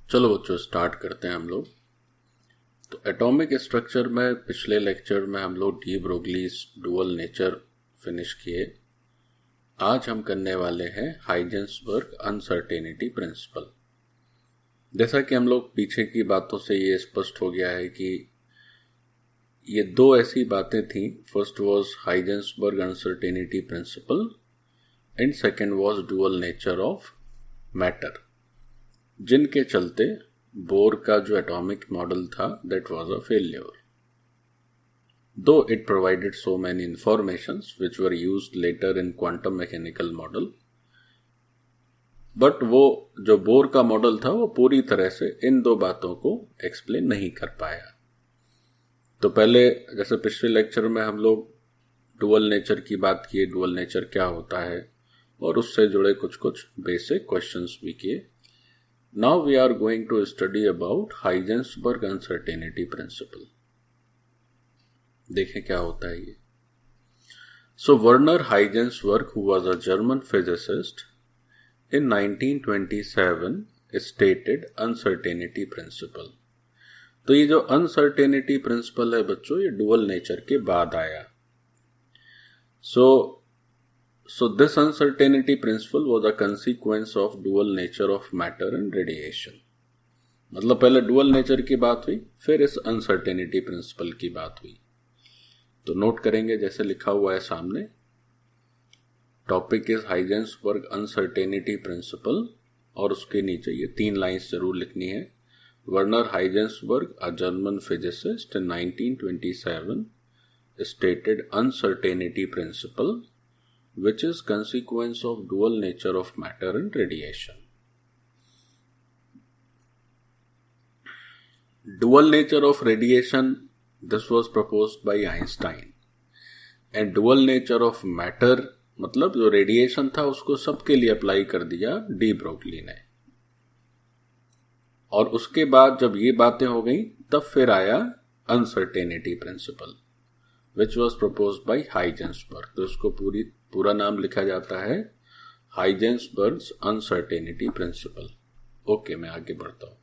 चलो बच्चों स्टार्ट करते हैं हम लोग। तो एटॉमिक स्ट्रक्चर में पिछले लेक्चर में हम लोग डी ब्रोगलीस डुअल नेचर फिनिश किए। आज हम करने वाले हैं हाइजेंसबर्ग अनसर्टेनिटी प्रिंसिपल। जैसा कि हम लोग पीछे की बातों से ये स्पष्ट हो गया है कि ये दो ऐसी बातें थी। First was Heisenberg uncertainty principle and second was dual nature of matter, जिनके चलते बोर का जो एटॉमिक मॉडल था that was a failure, though it provided so many informations which were used later in quantum mechanical model. But वो जो bore का model था वो पूरी तरह से इन दो बातों को एक्सप्लेन नहीं कर पाया। तो पहले जैसे पिछले लेक्चर में हम लोग डुअल नेचर की बात किए, डुअल नेचर क्या होता है, और उससे जुड़े कुछ कुछ बेसिक क्वेश्चंस भी किए। Now we are going to study about Heisenberg uncertainty principle. देखें क्या होता है ये। So Werner Heisenberg, who was a German physicist, in 1927 stated uncertainty principle. तो ये जो uncertainty principle है बच्चों, ये dual nature के बाद आया। So this uncertainty principle was a consequence of dual nature of matter and radiation. मतलब पहले dual nature की बात हुई, फिर इस uncertainty principle की बात हुई। तो नोट करेंगे जैसे लिखा हुआ है सामने, topic is Heisenberg uncertainty principle, और उसके नीचे ये 3 लाइन्स जरूर लिखनी है। Werner Heisenberg, a German physicist, in 1927 stated uncertainty principle which is consequence of dual nature of matter and radiation. Dual nature of radiation, this was proposed by Einstein, and dual nature of matter मतलब जो radiation था उसको सबके लिए apply कर दिया de Broglie ने। और उसके बाद जब ये बातें हो गई तब फिर आया uncertainty principle which was proposed by Heisenberg। तो इसको पूरा नाम लिखा जाता है हाइजेंसबर्ग्स अनसर्टेनिटी प्रिंसिपल। ओके, मैं आगे बढ़ता हूं।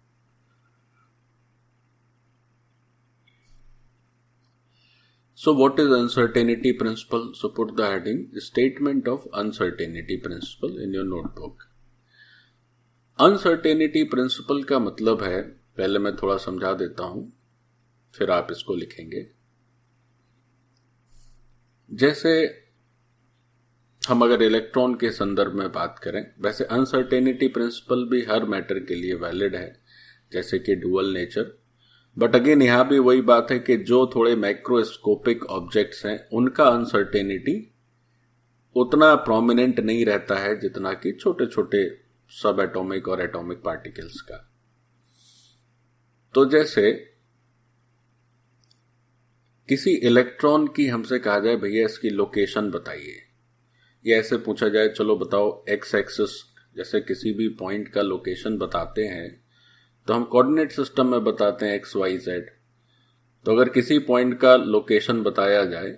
So what is uncertainty principle? So put the heading statement of uncertainty principle in your notebook. Uncertainty principle का मतलब है, पहले मैं थोड़ा समझा देता हूं फिर आप इसको लिखेंगे। जैसे हम अगर इलेक्ट्रॉन के संदर्भ में बात करें, वैसे अनसर्टेनिटी प्रिंसिपल भी हर मैटर के लिए वैलिड है, जैसे कि डुअल नेचर। बट अगेन यहां भी वही बात है कि जो थोड़े माइक्रोस्कोपिक ऑब्जेक्ट्स हैं उनका अनसर्टेनिटी उतना प्रोमिनेंट नहीं रहता है जितना कि छोटे छोटे सब एटॉमिक और एटॉमिक पार्टिकल्स का। तो जैसे किसी इलेक्ट्रॉन की हमसे कहा जाए भैया इसकी लोकेशन बताइए, या ऐसे पूछा जाए चलो बताओ एक्स एक्सिस, जैसे किसी भी पॉइंट का लोकेशन बताते हैं तो हम कोऑर्डिनेट सिस्टम में बताते हैं एक्स वाई जेड। तो अगर किसी पॉइंट का लोकेशन बताया जाए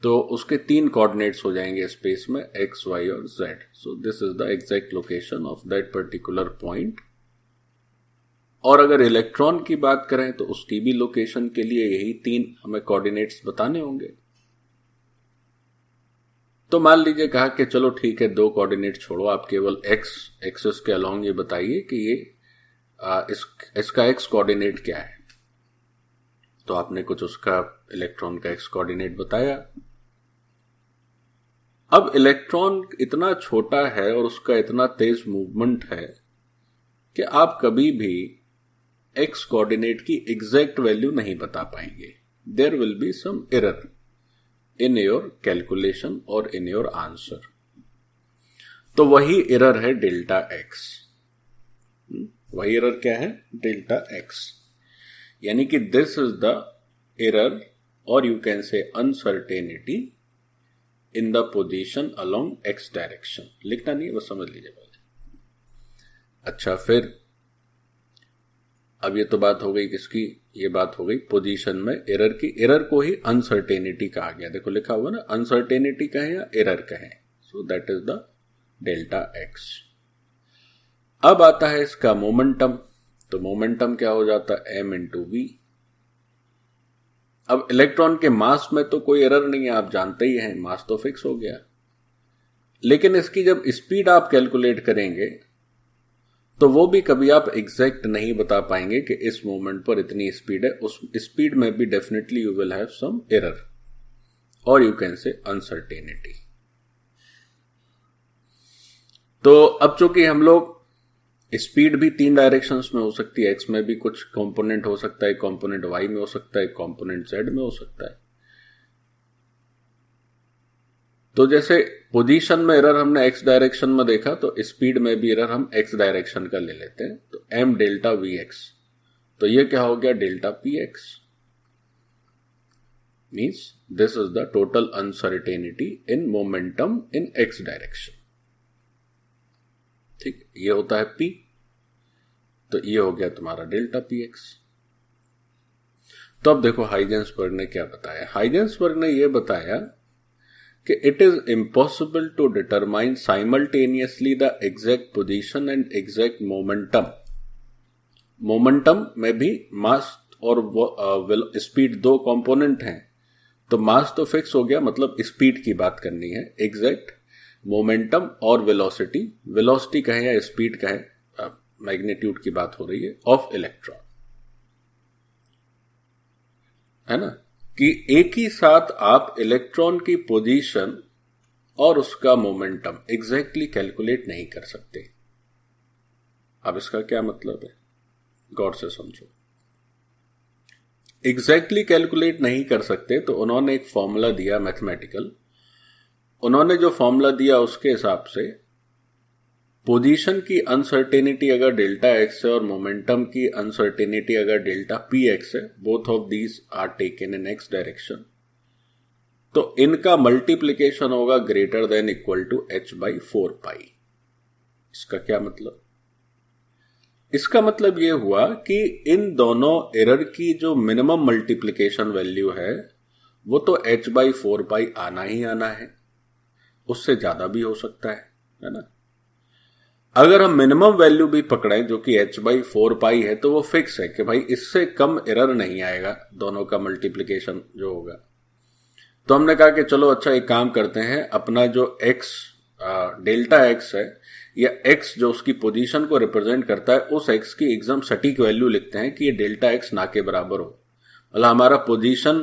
तो उसके 3 कोऑर्डिनेट्स हो जाएंगे स्पेस में, एक्स वाई और Z. So this is the exact location of that particular point. और अगर इलेक्ट्रॉन की बात करें तो उसकी भी लोकेशन के लिए यही 3 हमें कोऑर्डिनेट्स बताने होंगे। तो मान लीजिए कहा कि चलो ठीक है 2 कोऑर्डिनेट छोड़ो, आप केवल एक्स एक्सिस के अलोंग ये बताइए कि ये इसका एक्स कोऑर्डिनेट क्या है। तो आपने कुछ उसका इलेक्ट्रॉन का एक्स कोऑर्डिनेट बताया। अब इलेक्ट्रॉन इतना छोटा है और उसका इतना तेज मूवमेंट है कि आप कभी भी एक्स कोऑर्डिनेट की एग्जैक्ट वैल्यू नहीं बता पाएंगे। There will be some error in your calculation और इन योर आंसर। तो वही एरर है डेल्टा एक्स। वही एरर क्या है? Delta x. यानी कि दिस इज द एरर, और you can say uncertainty in the position along X direction. लिखना नहीं है, बस समझ लीजिए पहले। अच्छा, फिर अब ये तो बात हो गई किसकी? ये बात हो गई पोजीशन में एरर की। एरर को ही अनसर्टेनिटी कहा गया। देखो लिखा हुआ ना, अनसर्टेनिटी कहें या एरर कहें। So that is the delta x. अब आता है इसका मोमेंटम। तो मोमेंटम क्या हो जाता है, m इंटू वी। अब इलेक्ट्रॉन के मास में तो कोई एरर नहीं है, आप जानते ही हैं, मास तो फिक्स हो गया। लेकिन इसकी जब स्पीड आप कैलकुलेट करेंगे तो वो भी कभी आप एग्जैक्ट नहीं बता पाएंगे कि इस मोमेंट पर इतनी स्पीड है। उस स्पीड में भी definitely you will have some error, और यू कैन से अनसर्टेनिटी। तो अब चूंकि हम लोग स्पीड भी 3 डायरेक्शंस में हो सकती है, एक्स में भी कुछ कंपोनेंट हो सकता है, कंपोनेंट वाई में हो सकता है, कंपोनेंट जेड में हो सकता है। तो जैसे पोजीशन में एरर हमने एक्स डायरेक्शन में देखा, तो स्पीड में भी एरर हम एक्स डायरेक्शन का ले लेते हैं। तो एम डेल्टा वी एक्स, तो ये क्या हो गया, delta P x. Means this is the total uncertainty in momentum in X direction. ठीक, ये होता है पी, तो ये हो गया तुम्हारा डेल्टा पी एक्स। तो अब देखो हाइजेंसबर्ग ने क्या बताया। हाइजेंसबर्ग ने यह बताया कि it is impossible to determine simultaneously the exact position and exact momentum. Momentum में भी मास और स्पीड 2 कंपोनेंट हैं, तो मास तो फिक्स हो गया, मतलब स्पीड की बात करनी है। एग्जैक्ट मोमेंटम और वेलोसिटी, वेलोसिटी कहें या स्पीड कहें, मैग्नीट्यूड की बात हो रही है, ऑफ इलेक्ट्रॉन, है ना, कि एक ही साथ आप इलेक्ट्रॉन की पोजीशन और उसका मोमेंटम एग्जैक्टली कैलकुलेट नहीं कर सकते। अब इसका क्या मतलब है, गौर से समझो। एग्जैक्टली कैलकुलेट नहीं कर सकते, तो उन्होंने एक फॉर्मूला दिया मैथमेटिकल। उन्होंने जो फॉर्मूला दिया उसके हिसाब से पोजीशन की अनसर्टेनिटी अगर डेल्टा एक्स है और मोमेंटम की अनसर्टेनिटी अगर डेल्टा पी एक्स है, both of these are taken in X direction, तो इनका मल्टीप्लीकेशन होगा greater than equal to h by 4 pi. इसका क्या मतलब, इसका मतलब यह हुआ कि इन दोनों एरर की जो मिनिमम मल्टीप्लीकेशन वैल्यू है वो तो h बाई 4 पाई आना ही आना है, उससे ज्यादा भी हो सकता है ना। अगर हम मिनिमम वैल्यू भी पकड़ें जो कि h बाई 4 पाई है, तो वो फिक्स है कि भाई इससे कम एरर नहीं आएगा दोनों का मल्टीप्लीकेशन जो होगा। तो हमने कहा कि चलो अच्छा एक काम करते हैं, अपना जो x डेल्टा x है या x जो उसकी पोजीशन को रिप्रेजेंट करता है, उस x की एकदम सटीक वैल्यू लिखते हैं कि ये डेल्टा x ना के बराबर हो, मतलब हमारा पोजीशन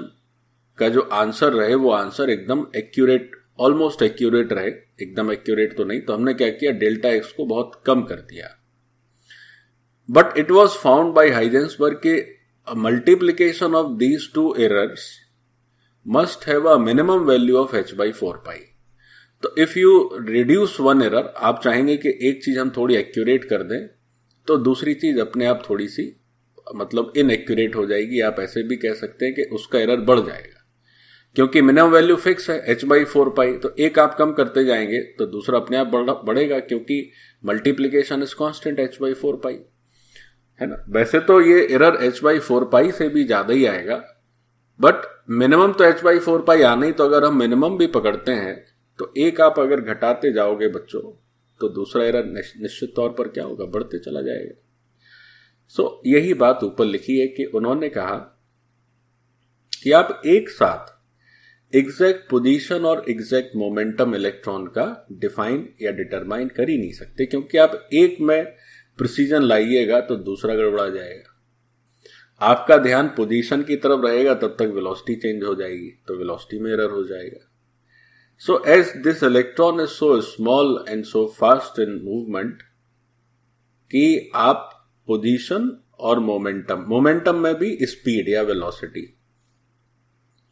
का जो आंसर रहे वो आंसर एकदम एक्यूरेट, ऑलमोस्ट एक्यूरेट रहे, एकदम एक्यूरेट तो नहीं। तो हमने क्या किया, डेल्टा एक्स को बहुत कम कर दिया। But it was found by Heisenberg के multiplication of these 2 errors must have a minimum value of h by 4 pi. तो if you reduce one error, आप चाहेंगे कि एक चीज हम थोड़ी एक्यूरेट कर दें, तो दूसरी चीज अपने आप थोड़ी सी मतलब इनएक्यूरेट हो जाएगी। आप ऐसे भी कह सकते हैं कि उसका एरर बढ़ जाएगा, क्योंकि मिनिमम वैल्यू फिक्स है h बाई 4 पाई, तो एक आप कम करते जाएंगे तो दूसरा अपने आप बढ़ेगा, क्योंकि multiplication is constant h by 4 पाई, है ना। वैसे तो ये एरर h बाई 4 पाई से भी ज्यादा ही आएगा, बट मिनिमम तो h बाई 4 पाई आना ही। तो अगर हम मिनिमम भी पकड़ते हैं तो एक आप अगर घटाते जाओगे बच्चों, तो दूसरा एरर निश्चित तौर पर क्या होगा, बढ़ते चला जाएगा। सो यही बात ऊपर लिखी है कि उन्होंने कहा कि आप एक साथ एग्जैक्ट पोजीशन और एग्जैक्ट मोमेंटम इलेक्ट्रॉन का डिफाइन या डिटरमाइन कर ही नहीं सकते, क्योंकि आप एक में प्रिसीजन लाइएगा तो दूसरा गड़बड़ा जाएगा। आपका ध्यान पोजीशन की तरफ रहेगा तब तक वेलोसिटी चेंज हो जाएगी, तो वेलोसिटी में एरर हो जाएगा। So as this electron is so small and so fast in movement कि आप पोजीशन और मोमेंटम में भी स्पीड या वेलोसिटी,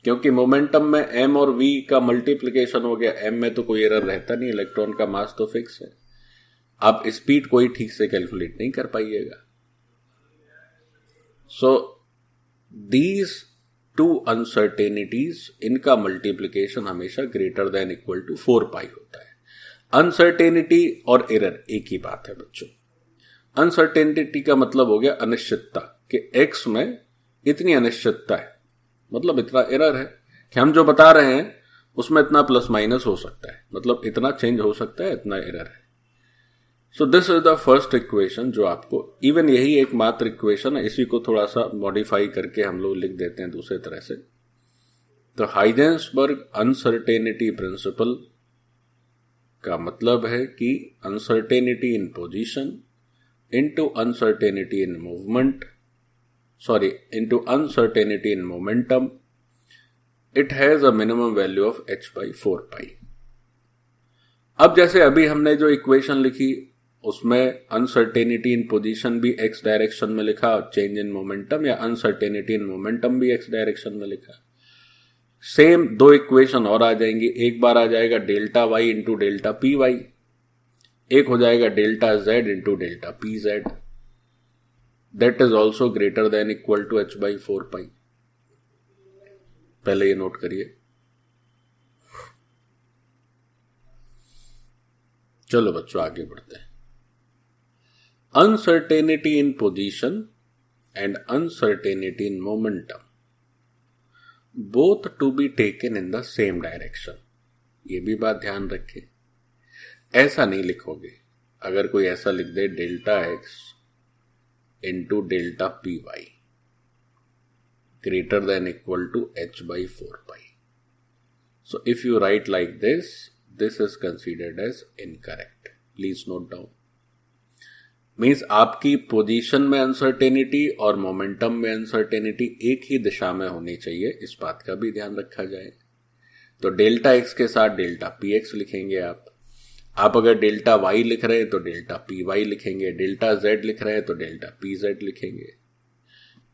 क्योंकि मोमेंटम में m और v का मल्टीप्लिकेशन हो गया, m में तो कोई एरर रहता नहीं, इलेक्ट्रॉन का मास तो फिक्स है, आप स्पीड कोई ठीक से कैलकुलेट नहीं कर पाइएगा। सो दीज 2 अनसर्टेनिटीज, इनका मल्टीप्लिकेशन हमेशा ग्रेटर देन इक्वल टू 4 पाई होता है। अनसर्टेनिटी और एरर एक ही बात है बच्चों। अनसर्टेनिटी का मतलब हो गया अनिश्चितता, कि x में इतनी अनिश्चितता है, मतलब इतना एरर है कि हम जो बता रहे हैं उसमें इतना प्लस माइनस हो सकता है, मतलब इतना चेंज हो सकता है, इतना एरर है। सो this is the first equation जो आपको, इवन यही एकमात्र इक्वेशन है, इसी को थोड़ा सा मॉडिफाई करके हम लोग लिख देते हैं दूसरे तरह से। तो हाइजेंसबर्ग अनसर्टेनिटी प्रिंसिपल का मतलब है कि uncertainty in position into uncertainty in movement, into uncertainty in momentum, it has a minimum value of h by 4 pi. अब जैसे अभी हमने जो इक्वेशन लिखी उसमें अनसर्टेनिटी इन पोजीशन भी x डायरेक्शन में लिखा, चेंज इन मोमेंटम या अनसर्टेनिटी इन मोमेंटम भी x डायरेक्शन में लिखा। सेम दो इक्वेशन और आ जाएंगी, एक बार आ जाएगा delta y into delta P Y, एक हो जाएगा delta z into delta P Z, that is also greater than equal to h by 4 pi. पहले ये नोट करिए। चलो बच्चों आगे बढ़ते हैं। Uncertainty in position and uncertainty in momentum both to be taken in the same direction. ये भी बात ध्यान रखें, ऐसा नहीं लिखोगे। अगर कोई ऐसा लिख दे delta x into delta P Y greater than equal to h by 4 pi, so if you write like this, this is considered as incorrect. Please note down. Means आपकी पोजीशन में अनसर्टेनिटी और मोमेंटम में uncertainty एक ही दिशा में होनी चाहिए, इस बात का भी ध्यान रखा जाए। तो डेल्टा एक्स के साथ डेल्टा पी एक्स लिखेंगे आप अगर डेल्टा वाई लिख रहे हैं तो डेल्टा पी वाई लिखेंगे, डेल्टा जेड लिख रहे हैं तो डेल्टा पी जेड लिखेंगे।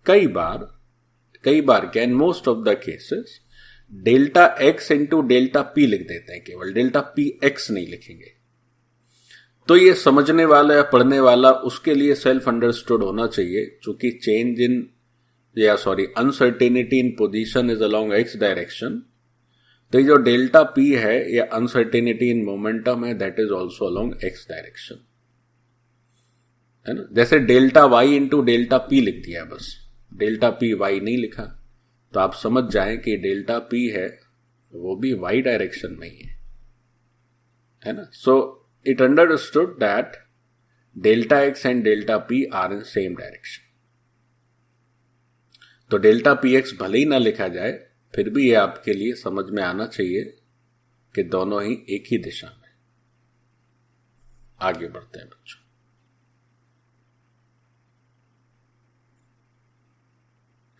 कई बार क्या, in most of the cases delta x into delta P लिख देते हैं, केवल डेल्टा पी एक्स नहीं लिखेंगे। तो ये समझने वाला या पढ़ने वाला उसके लिए सेल्फ अंडरस्टूड होना चाहिए, चूंकि change in uncertainty in position is along X direction, तो ये जो डेल्टा पी है या अनसर्टेनिटी इन मोमेंटम है, that is also along X direction, है ना। जैसे delta Y into delta P लिख दिया, बस डेल्टा पी वाई नहीं लिखा, तो आप समझ जाएं कि डेल्टा पी है वो भी वाई डायरेक्शन में ही है ना। So it understood that delta x and delta P are in same direction. तो डेल्टा पी एक्स भले ही ना लिखा जाए, फिर भी ये आपके लिए समझ में आना चाहिए कि दोनों ही एक ही दिशा में। आगे बढ़ते हैं बच्चों।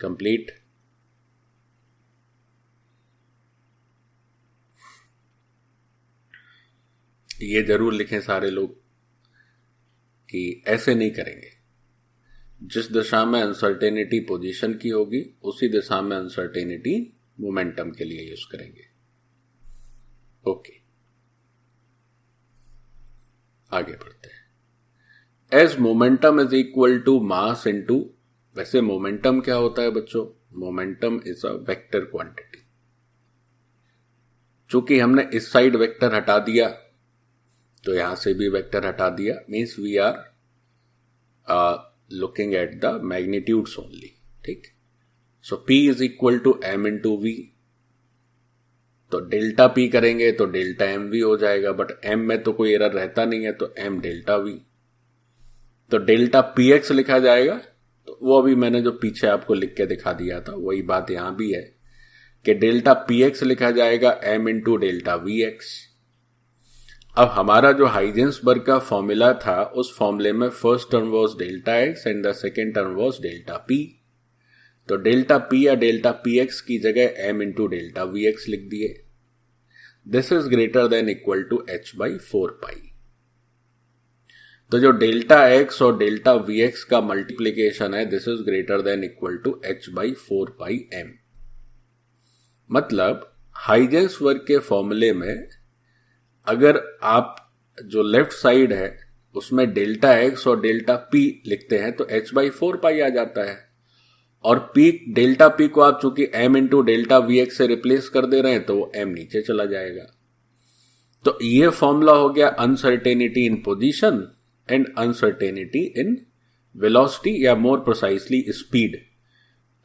कंप्लीट। ये जरूर लिखें सारे लोग कि ऐसे नहीं करेंगे। जिस दिशा में अनसर्टेनिटी पोजीशन की होगी उसी दिशा में अनसर्टेनिटी मोमेंटम के लिए यूज करेंगे। ओके, आगे बढ़ते हैं। As momentum is equal to mass into, वैसे मोमेंटम क्या होता है बच्चों? Momentum is a vector quantity. चूंकि हमने इस साइड वेक्टर हटा दिया तो यहां से भी वेक्टर हटा दिया, means we are looking at the magnitudes only. ठीक, so P is equal to m into V. तो डेल्टा P करेंगे तो डेल्टा एम वी हो जाएगा, बट m में तो कोई एरर रहता नहीं है, तो m डेल्टा वी। तो डेल्टा पी एक्स लिखा जाएगा, तो वो अभी मैंने जो पीछे आपको लिख के दिखा दिया था वही बात यहां भी है कि डेल्टा पी एक्स लिखा जाएगा m into delta V x. अब हमारा जो हाइजेंसबर्ग का फॉर्मूला था, उस फॉर्मूले में first term was delta x and the second term was delta P. तो डेल्टा पी या डेल्टा पी एक्स की जगह m into delta V X लिख दिए। This is greater than equal to h by 4 pi. तो जो delta x और delta V X का मल्टीप्लीकेशन है, this is greater than equal to h by 4 pi m। मतलब हाइजेंसबर्ग के फॉर्मूले में अगर आप जो लेफ्ट साइड है उसमें डेल्टा एक्स और डेल्टा पी लिखते हैं तो h बाई 4 पाई आ जाता है, और पी डेल्टा पी को आप चूंकि m into delta V x से रिप्लेस कर दे रहे हैं तो वो m नीचे चला जाएगा। तो ये फॉर्मूला हो गया uncertainty in position and uncertainty in velocity, या मोर प्रिसाइसली स्पीड,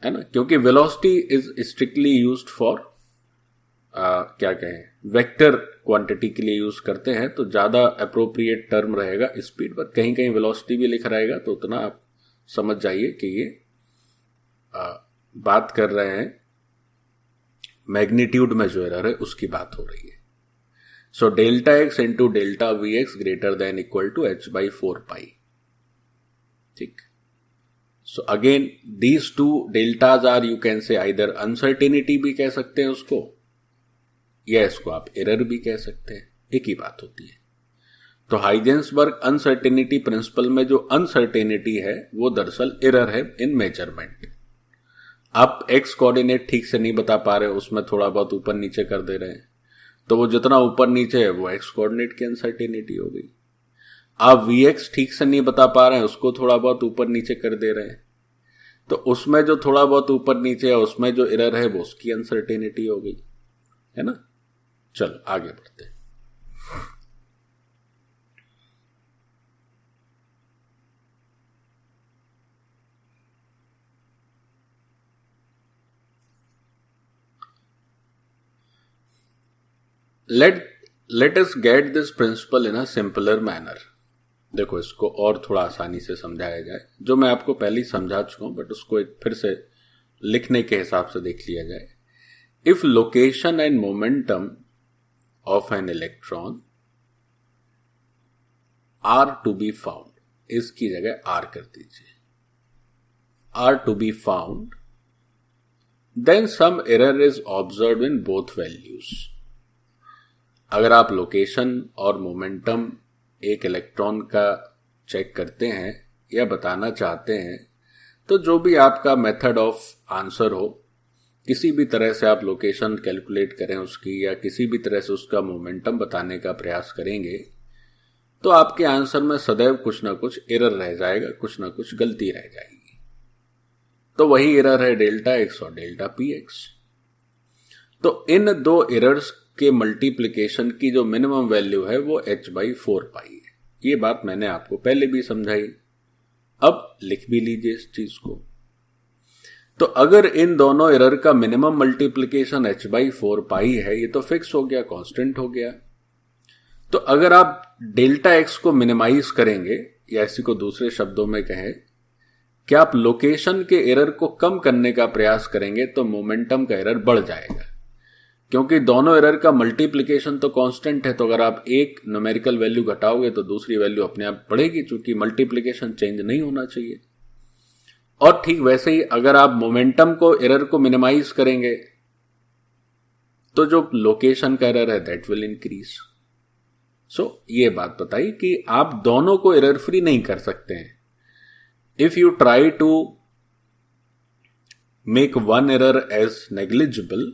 है ना, क्योंकि velocity is strictly used for क्या कहें, वेक्टर क्वांटिटी के लिए यूज करते हैं तो ज्यादा अप्रोप्रिएट टर्म रहेगा स्पीड, पर कहीं कहीं वेलोसिटी भी लिख रहेगा, तो उतना आप समझ जाइए कि ये बात कर रहे हैं मैग्नीट्यूड में जो एरर है उसकी बात हो रही है। So delta x into delta V X greater than equal to H by 4 pi. ठीक। So again these two deltas are, you can say either uncertainty भी कह सकते हैं उसको, या इसको आप एरर भी कह सकते हैं, एक ही बात होती है। तो हाइजेंसबर्ग अनसर्टेनिटी प्रिंसिपल में जो अनसर्टेनिटी है वो दरअसल एरर है इन मेजरमेंट। आप एक्स कोऑर्डिनेट ठीक से नहीं बता पा रहे, उसमें थोड़ा बहुत ऊपर नीचे कर दे रहे हैं, तो वो जितना ऊपर नीचे है वो एक्स कोऑर्डिनेट की अनसर्टेनिटी हो गई। आप वी एक्स ठीक से नहीं बता पा रहे हैं, उसको थोड़ा बहुत ऊपर नीचे कर दे रहे हैं, तो उसमें जो थोड़ा बहुत ऊपर नीचे है उसमें जो एरर है वो उसकी अनसर्टेनिटी हो गई, है ना। चलो आगे बढ़ते हैं। let us get this principle in a simpler manner। देखो इसको और थोड़ा आसानी से समझाया जाए, जो मैं आपको पहले ही समझा चुका हूं, बट उसको एक फिर से लिखने के हिसाब से देख लिया जाए। If location and momentum of an electron are to be found, इसकी जगह आर कर दीजिए, are to be found, then some error is observe in both values. अगर आप लोकेशन और मोमेंटम एक इलेक्ट्रॉन का चेक करते हैं या बताना चाहते हैं, तो जो भी आपका मेथड ऑफ आंसर हो, किसी भी तरह से आप लोकेशन कैलकुलेट करें उसकी, या किसी भी तरह से उसका मोमेंटम बताने का प्रयास करेंगे, तो आपके आंसर में सदैव कुछ ना कुछ एरर रह जाएगा, कुछ ना कुछ गलती रह जाएगी। तो वही एरर है डेल्टा एक्स और डेल्टा पी एक्स। तो इन दो एरर्स के मल्टीप्लिकेशन की जो मिनिमम वैल्यू है वो h बाई 4 पाई है। ये बात मैंने आपको पहले भी समझाई, अब लिख भी लीजिए इस चीज को। तो अगर इन दोनों एरर का मिनिमम मल्टीप्लिकेशन h बाई 4 पाई है, ये तो फिक्स हो गया, कांस्टेंट हो गया। तो अगर आप डेल्टा एक्स को मिनिमाइज करेंगे, या इसी को दूसरे शब्दों में कहें कि आप लोकेशन के एरर को कम करने का प्रयास करेंगे, तो मोमेंटम का एरर बढ़ जाएगा, क्योंकि दोनों एरर का मल्टीप्लिकेशन तो कांस्टेंट है। तो अगर आप एक न्यूमेरिकल वैल्यू घटाओगे तो दूसरी वैल्यू अपने आप बढ़ेगी, चूंकि मल्टीप्लिकेशन चेंज नहीं होना चाहिए। और ठीक वैसे ही अगर आप मोमेंटम को एरर को मिनिमाइज करेंगे, तो जो लोकेशन का एरर है दैट विल इंक्रीज। सो ये बात बताई कि आप दोनों को एरर फ्री नहीं कर सकते हैं। If you try to make one error as negligible,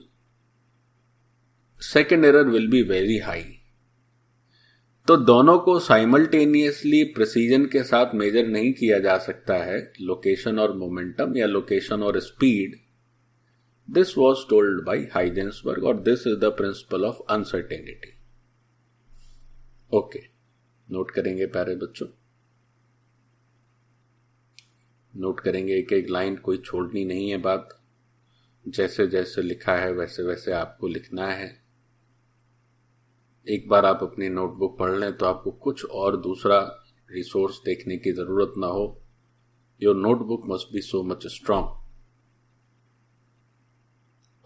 second error will be very high. तो दोनों को साइमल्टेनियसली प्रिसीजन के साथ मेजर नहीं किया जा सकता है, लोकेशन और मोमेंटम या लोकेशन और speed. This was told by Heisenberg और this is the principle of uncertainty. Okay, note करेंगे प्यारे बच्चों, नोट करेंगे एक एक लाइन, कोई छोड़नी नहीं है बात। जैसे जैसे लिखा है वैसे वैसे आपको लिखना है। एक बार आप अपनी नोटबुक पढ़ लें तो आपको कुछ और दूसरा रिसोर्स देखने की जरूरत ना हो। Your notebook must be so much strong,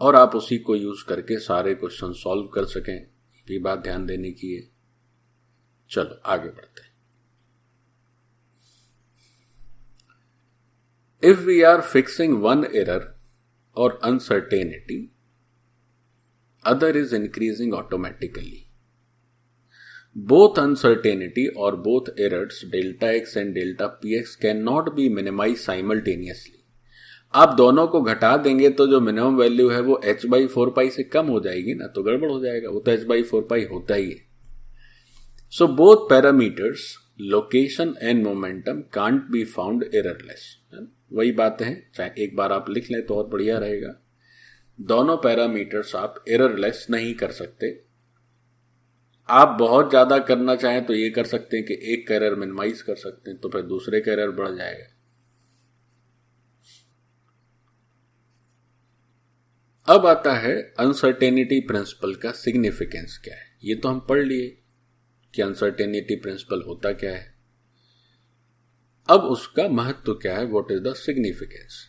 और आप उसी को यूज करके सारे क्वेश्चन सॉल्व कर सकें, ये बात ध्यान देने की है। चलो आगे बढ़ते हैं। If we are fixing one error और uncertainty, other is increasing automatically. Both uncertainty or both errors delta x and delta px cannot be minimized simultaneously. आप दोनों को घटा देंगे तो जो मिनिमम वैल्यू है वो h बाई 4 पाई से कम हो जाएगी ना, तो गड़बड़ हो जाएगा, वो तो h बाई 4 पाई होता ही है। So both parameters location and momentum can't be found errorless. वही बात है, चाहे एक बार आप लिख लें तो और बढ़िया रहेगा। दोनों पैरामीटर्स आप एररलेस नहीं कर सकते। आप बहुत ज्यादा करना चाहें तो ये कर सकते हैं कि एक का एरर मिनिमाइज कर सकते हैं, तो फिर दूसरे का एरर बढ़ जाएगा। अब आता है अनसर्टेनिटी प्रिंसिपल का सिग्निफिकेंस क्या है। ये तो हम पढ़ लिए कि अनसर्टेनिटी प्रिंसिपल होता क्या है। अब उसका महत्व क्या है, what is the significance.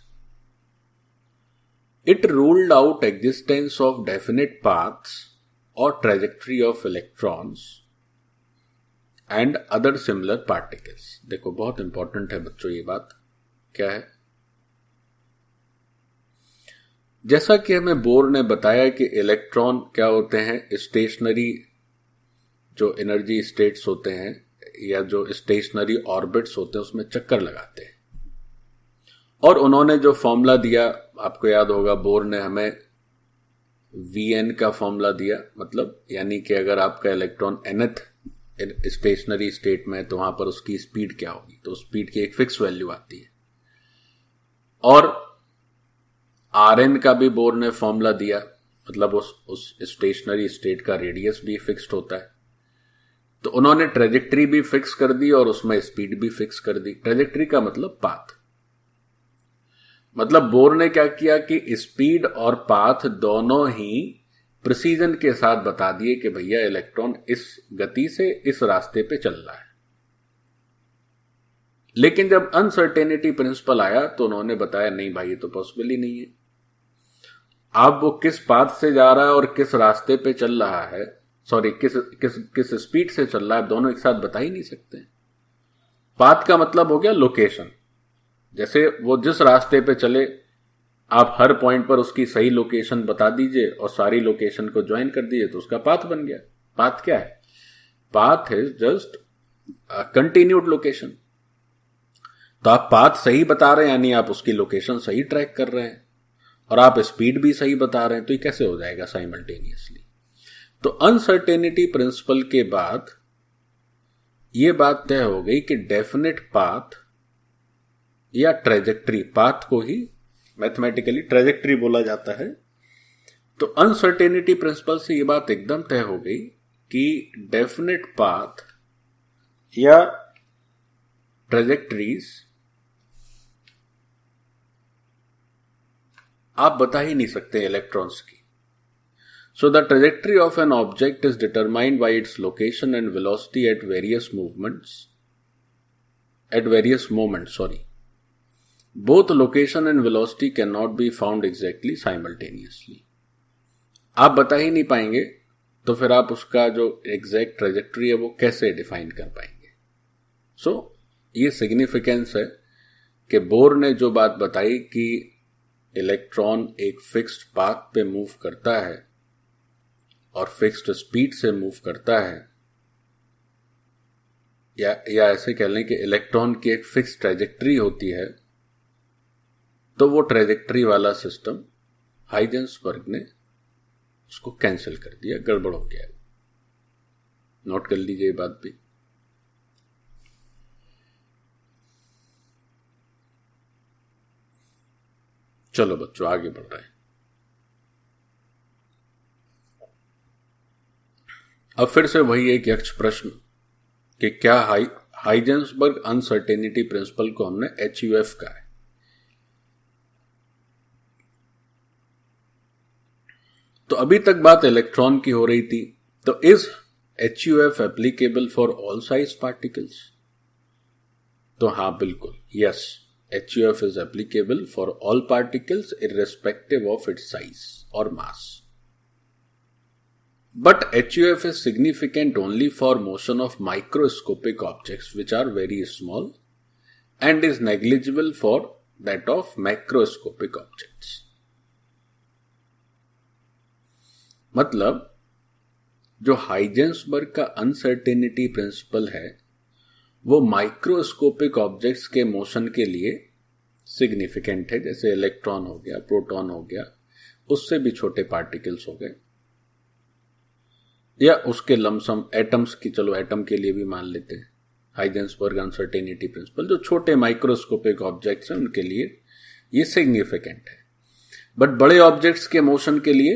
It ruled out existence of definite paths और trajectory of electrons and other similar particles. देखो बहुत इंपॉर्टेंट है बच्चों ये बात, क्या है। जैसा कि हमें बोर ने बताया कि इलेक्ट्रॉन क्या होते हैं, स्टेशनरी जो एनर्जी स्टेट्स होते हैं या जो स्टेशनरी ऑर्बिट्स होते हैं उसमें चक्कर लगाते हैं। और उन्होंने जो फॉर्मूला दिया, आपको याद होगा, बोर ने हमें Vn का फॉर्मूला दिया, मतलब यानी कि अगर आपका इलेक्ट्रॉन nth स्टेशनरी स्टेट में है तो वहां पर उसकी स्पीड क्या होगी, तो स्पीड की एक फिक्स वैल्यू आती है। और Rn का भी बोर ने फॉर्मूला दिया, मतलब उस स्टेशनरी स्टेट का रेडियस भी फिक्स्ड होता है। तो उन्होंने ट्रेजेक्ट्री भी फिक्स कर दी और उसमें स्पीड भी फिक्स कर दी। ट्रेजेक्ट्री का मतलब पाथ, मतलब बोर ने क्या किया कि स्पीड और पाथ दोनों ही प्रिसीजन के साथ बता दिए कि भैया इलेक्ट्रॉन इस गति से इस रास्ते पे चल रहा है। लेकिन जब अनसर्टेनिटी प्रिंसिपल आया तो उन्होंने बताया नहीं भाई ये तो पॉसिबल ही नहीं है। अब वो किस पाथ से जा रहा है और किस रास्ते पे चल रहा है, सॉरी किस स्पीड से चल रहा है, दोनों एक साथ बता ही नहीं सकते। पाथ का मतलब हो गया लोकेशन, जैसे वो जिस रास्ते पे चले आप हर पॉइंट पर उसकी सही लोकेशन बता दीजिए और सारी लोकेशन को ज्वाइन कर दीजिए तो उसका पाथ बन गया। पाथ क्या है, path is just continued location. तो आप पाथ सही बता रहे हैं यानी आप उसकी लोकेशन सही ट्रैक कर रहे हैं और आप स्पीड भी सही बता रहे हैं, तो ये कैसे हो जाएगा साइमल्टेनियसली। तो अनसर्टेनिटी प्रिंसिपल के बाद ये बात तय हो गई कि डेफिनेट पाथ या ट्रेजेक्ट्री, पाथ को ही मैथमेटिकली ट्रेजेक्ट्री बोला जाता है। तो अनसर्टेनिटी प्रिंसिपल से ये बात एकदम तय हो गई कि डेफिनेट पाथ या ट्रेजेक्ट्रीज आप बता ही नहीं सकते इलेक्ट्रॉन्स की। So the trajectory of an object is determined by its location and velocity at various moments. Both location and velocity cannot be found exactly simultaneously. आप बता ही नहीं पाएंगे तो फिर आप उसका जो एग्जैक्ट ट्रेजेक्ट्री है वो कैसे डिफाइन कर पाएंगे। सो ये सिग्निफिकेंस है कि बोर ने जो बात बताई कि इलेक्ट्रॉन एक फिक्स्ड पाथ पे मूव करता है और फिक्स्ड स्पीड से मूव करता है, या ऐसे कह लें कि इलेक्ट्रॉन की एक फिक्स ट्रेजेक्ट्री होती है, तो वो ट्रेजेक्ट्री वाला सिस्टम हाइजेंसबर्ग ने उसको कैंसिल कर दिया, गड़बड़ हो गया। नोट कर लीजिए ये बात भी। चलो बच्चों आगे बढ़ रहे हैं। अब फिर से वही एक यक्ष प्रश्न कि क्या हाइजेंसबर्ग अनसर्टेनिटी प्रिंसिपल को हमने HUF का है। तो अभी तक बात इलेक्ट्रॉन की हो रही थी, तो is HUF applicable for all size particles? तो हां बिल्कुल, yes, HUF is applicable for all particles irrespective of its size और मास। But HUF is significant only for motion of microscopic objects which are very small and is negligible for that of macroscopic objects. मतलब जो हाइजेंसबर्ग का uncertainty principle है वो microscopic objects के motion के लिए significant है, जैसे इलेक्ट्रॉन हो गया, प्रोटॉन हो गया, उससे भी छोटे पार्टिकल्स हो गए, या उसके लमसम एटम्स की, चलो एटम के लिए भी मान लेते हैं हाइजेंसबर्ग अनसर्टेनिटी प्रिंसिपल, जो छोटे माइक्रोस्कोपिक ऑब्जेक्ट्स हैं उनके लिए ये सिग्निफिकेंट है। बट बड़े ऑब्जेक्ट्स के मोशन के लिए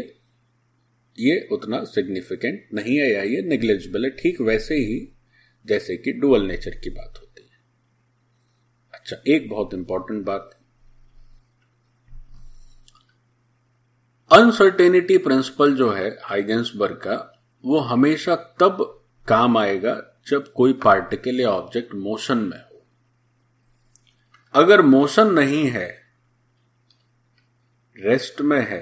ये उतना सिग्निफिकेंट नहीं है या ये नेग्लिजिबल है, ठीक वैसे ही जैसे कि डुअल नेचर की बात होती है। अच्छा, एक बहुत इंपॉर्टेंट बात, अनसर्टेनिटी प्रिंसिपल जो है हाइजेंसबर्ग का, वो हमेशा तब काम आएगा जब कोई पार्टिकल या ऑब्जेक्ट मोशन में हो। अगर मोशन नहीं है, रेस्ट में है,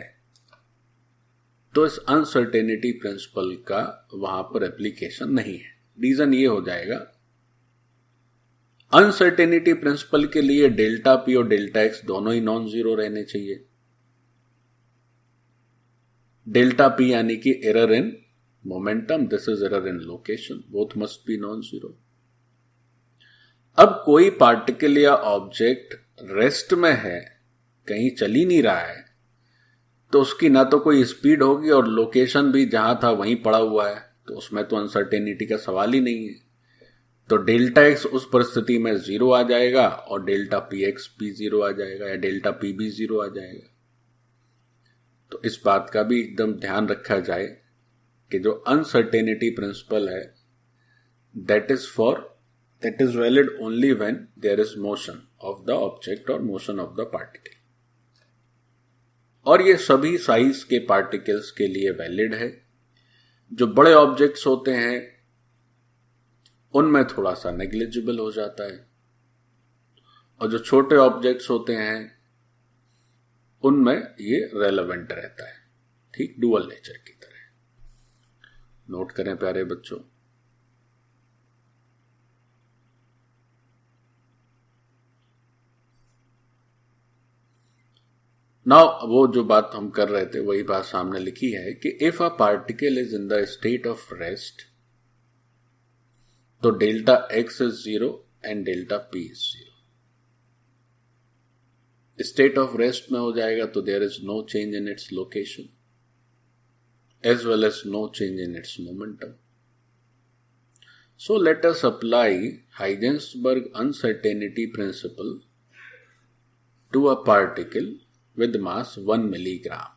तो इस अनसर्टेनिटी प्रिंसिपल का वहां पर एप्लीकेशन नहीं है। रीजन ये हो जाएगा, अनसर्टेनिटी प्रिंसिपल के लिए डेल्टा पी और डेल्टा एक्स दोनों ही नॉन जीरो रहने चाहिए। डेल्टा पी यानी कि error in momentum, this is error in location, both must be non zero. अब कोई पार्टिकल या ऑब्जेक्ट रेस्ट में है, कहीं चल ही नहीं रहा है, तो उसकी ना तो कोई स्पीड होगी और लोकेशन भी जहां था वहीं पड़ा हुआ है, तो उसमें तो अनसर्टेनिटी का सवाल ही नहीं है। तो डेल्टा एक्स उस परिस्थिति में जीरो आ जाएगा और डेल्टा पी एक्स भी जीरो आ जाएगा, या डेल्टा पी भी जीरो आ जाएगा। तो इस बात का भी एकदम ध्यान रखा जाए कि जो अनसर्टेनिटी प्रिंसिपल है, that is valid only when there is motion of the object और मोशन ऑफ द पार्टिकल। और ये सभी साइज के पार्टिकल्स के लिए वैलिड है। जो बड़े ऑब्जेक्ट्स होते हैं उनमें थोड़ा सा नेग्लिजिबल हो जाता है, और जो छोटे ऑब्जेक्ट्स होते हैं उनमें ये रेलेवेंट रहता है, ठीक डुअल नेचर की तरह। नोट करें प्यारे बच्चों। नाउ वो जो बात हम कर रहे थे वही बात सामने लिखी है कि if a particle is in the state of rest, तो delta x is zero and delta p is zero. State of rest में हो जाएगा तो there is no change in its location as well as no change in its momentum. So let us apply Heisenberg uncertainty principle to a particle with mass 1 milligram.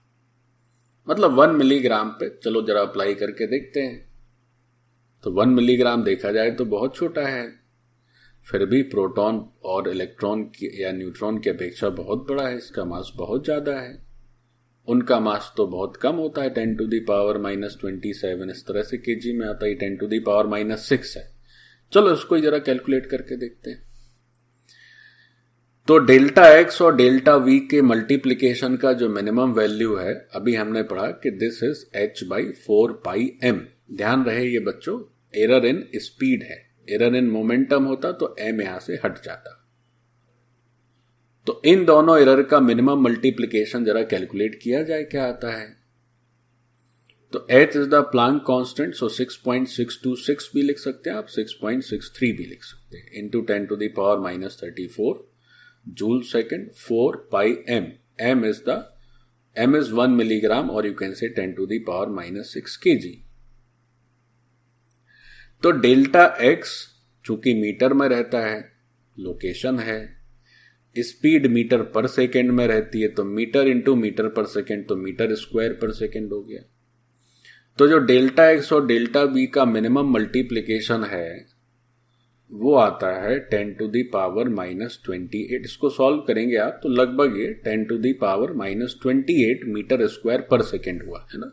मतलब 1 milligram पे चलो जरा apply करके देखते हैं। तो 1 मिलीग्राम देखा जाए तो बहुत छोटा है, फिर भी प्रोटॉन और इलेक्ट्रॉन या न्यूट्रॉन की अपेक्षा बहुत बड़ा है, इसका मास बहुत ज्यादा है। उनका मास तो बहुत कम होता है, 10 टू दी पावर -27 इस तरह से केजी में आता है, 10 टू दी पावर -6 है। चलो इसको ही जरा कैलकुलेट करके देखते हैं। तो डेल्टा एक्स और डेल्टा वी के मल्टीप्लीकेशन का जो मिनिमम वैल्यू है, अभी हमने पढ़ा कि दिस इज h/4πm। ध्यान रहे ये बच्चों, एरर इन स्पीड है, एरर इन मोमेंटम होता तो m यहां से हट जाता। तो इन दोनों एरर का मिनिमम मल्टीप्लीकेशन जरा कैलकुलेट किया जाए, क्या आता है। तो h is the Planck constant, so 6.626 भी लिख सकते हैं आप, 6.63 भी लिख सकते हैं, into 10 to the power -34 joule second 4πm। m is 1 milligram और you can say 10 to the power -6 kg। तो डेल्टा x चूंकि मीटर में रहता है, लोकेशन है, स्पीड मीटर पर सेकेंड में रहती है, तो metre into metre per second, तो मीटर स्क्वायर पर सेकेंड हो गया। तो जो डेल्टा x और डेल्टा b का मिनिमम मल्टीप्लीकेशन है वो आता है 10 टू दी पावर -28। इसको सॉल्व करेंगे आप तो लगभग ये 10 to the power -28 metre square per second हुआ है ना।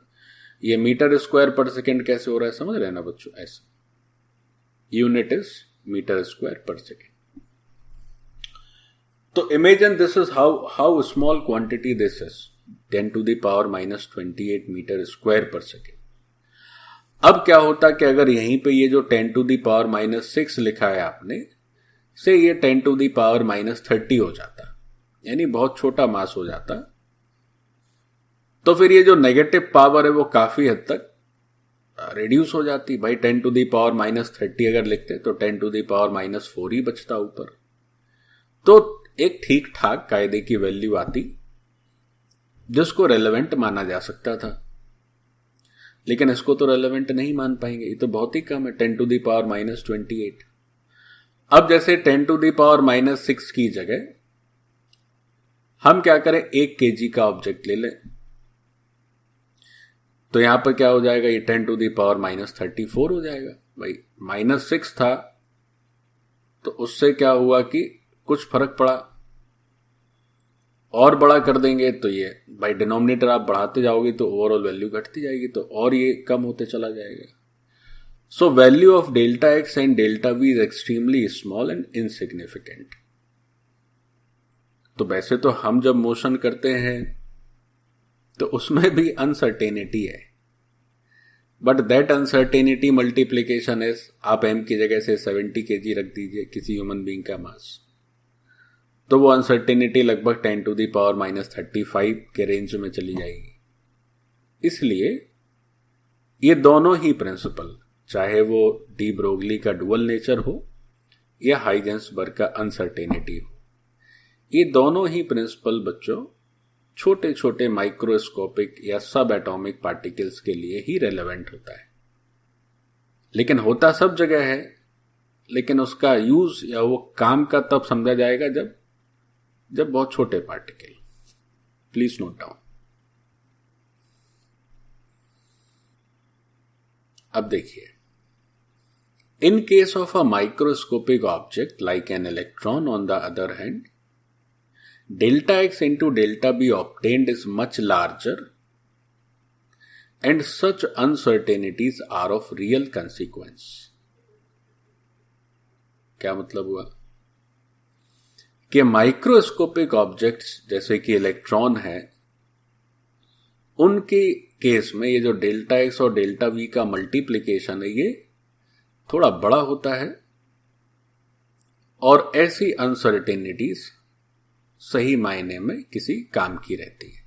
ये मीटर स्क्वायर पर सेकेंड कैसे हो रहा है समझ रहे हैं ना बच्चों, ऐसे unit is metre square per second. तो imagine this is how small quantity this is, 10 to the power -28 metre square per second. अब क्या होता कि अगर यहीं पे ये जो 10 टू दी पावर -6 लिखा है आपने, से ये 10 टू दी पावर -30 हो जाता, यानी बहुत छोटा मास हो जाता, तो फिर ये जो नेगेटिव पावर है वो काफी हद तक रिड्यूस हो जाती। भाई 10 टू दी पावर -30 अगर लिखते तो 10 टू दी पावर -4 ही बचता ऊपर, तो एक ठीक ठाक कायदे की वैल्यू आती जिसको रेलेवेंट माना जा सकता था। लेकिन इसको तो रेलेवेंट नहीं मान पाएंगे, ये तो बहुत ही कम है, 10 टू दी पावर -28। अब जैसे 10 टू दी पावर -6 की जगह हम क्या करें, 1 kg का ऑब्जेक्ट ले लें, तो यहां पर क्या हो जाएगा, ये 10 टू दी पावर -34 हो जाएगा। भाई -6 था तो उससे क्या हुआ कि कुछ फर्क पड़ा, और बड़ा कर देंगे तो ये बाय डिनोमिनेटर आप बढ़ाते जाओगे तो ओवरऑल वैल्यू घटती जाएगी, तो और ये कम होते चला जाएगा. So value of delta x and delta v is extremely small and insignificant. तो वैसे तो हम जब मोशन करते हैं तो उसमें भी अनसर्टेनिटी है, but that uncertainty multiplication is, आप एम की जगह से 70 kg रख दीजिए किसी ह्यूमन बीइंग का मास, तो वो अनसर्टेनिटी लगभग 10⁻⁻35 के रेंज में चली जाएगी. इसलिए ये दोनों ही प्रिंसिपल, चाहे वो डी ब्रोगली का डुअल नेचर हो या हाइजेंसबर्ग का अनसर्टेनिटी हो, ये दोनों ही प्रिंसिपल बच्चों छोटे छोटे माइक्रोस्कोपिक या सब एटॉमिक पार्टिकल्स के लिए ही रेलेवेंट होता है. लेकिन होता सब जगह है, लेकिन उसका यूज या वो काम का तब समझा जाएगा जब बहुत छोटे पार्टिकल. Please note down. अब देखिए, in case of a microscopic object like an electron on the other hand, delta x into delta b obtained is much larger and such uncertainties are of real consequence. क्या मतलब हुआ कि microscopic objects जैसे कि electron है, उनके case में ये जो डेल्टा एक्स और डेल्टा वी का मल्टीप्लीकेशन है ये थोड़ा बड़ा होता है, और ऐसी अनसर्टेनिटीज सही मायने में किसी काम की रहती है.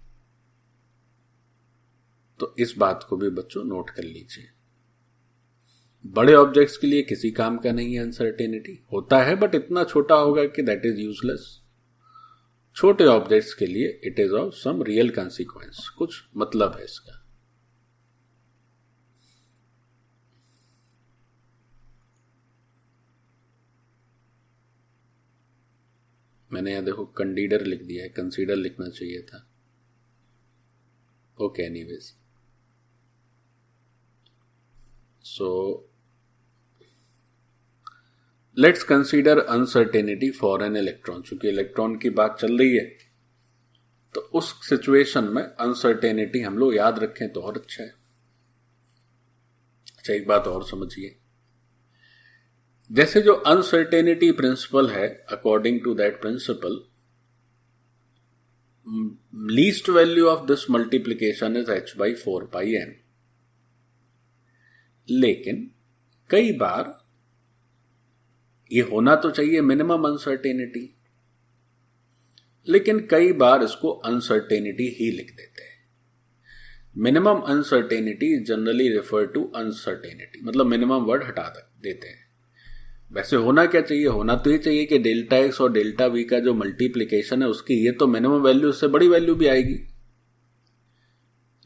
तो इस बात को भी बच्चों नोट कर लीजिए. बड़े ऑब्जेक्ट्स के लिए किसी काम का नहीं है, अनसर्टेनिटी होता है बट इतना छोटा होगा कि दैट इज यूजलेस. छोटे ऑब्जेक्ट्स के लिए it is of some real consequence, कुछ मतलब है इसका. मैंने यहां देखो कंसीडर लिख दिया है, कंसीडर लिखना चाहिए था. Okay, anyways. So let's consider uncertainty for an electron. चूंकि इलेक्ट्रॉन की बात चल रही है तो उस सिचुएशन में अनसर्टेनिटी हम लोग याद रखें तो और अच्छा है. अच्छा, एक बात और समझिए. जैसे जो अनसर्टेनिटी प्रिंसिपल है, according to that principle least value of this multiplication is h/4πm. लेकिन कई बार ये होना तो चाहिए मिनिमम अनसर्टेनिटी, लेकिन कई बार इसको अनसर्टेनिटी ही लिख देते हैं. Minimum uncertainty generally refer to uncertainty, मतलब मिनिमम वर्ड हटा देते हैं. वैसे होना क्या चाहिए, होना तो ये चाहिए कि डेल्टा एक्स और डेल्टा वी का जो मल्टीप्लीकेशन है उसकी ये तो मिनिमम वैल्यू से बड़ी वैल्यू भी आएगी,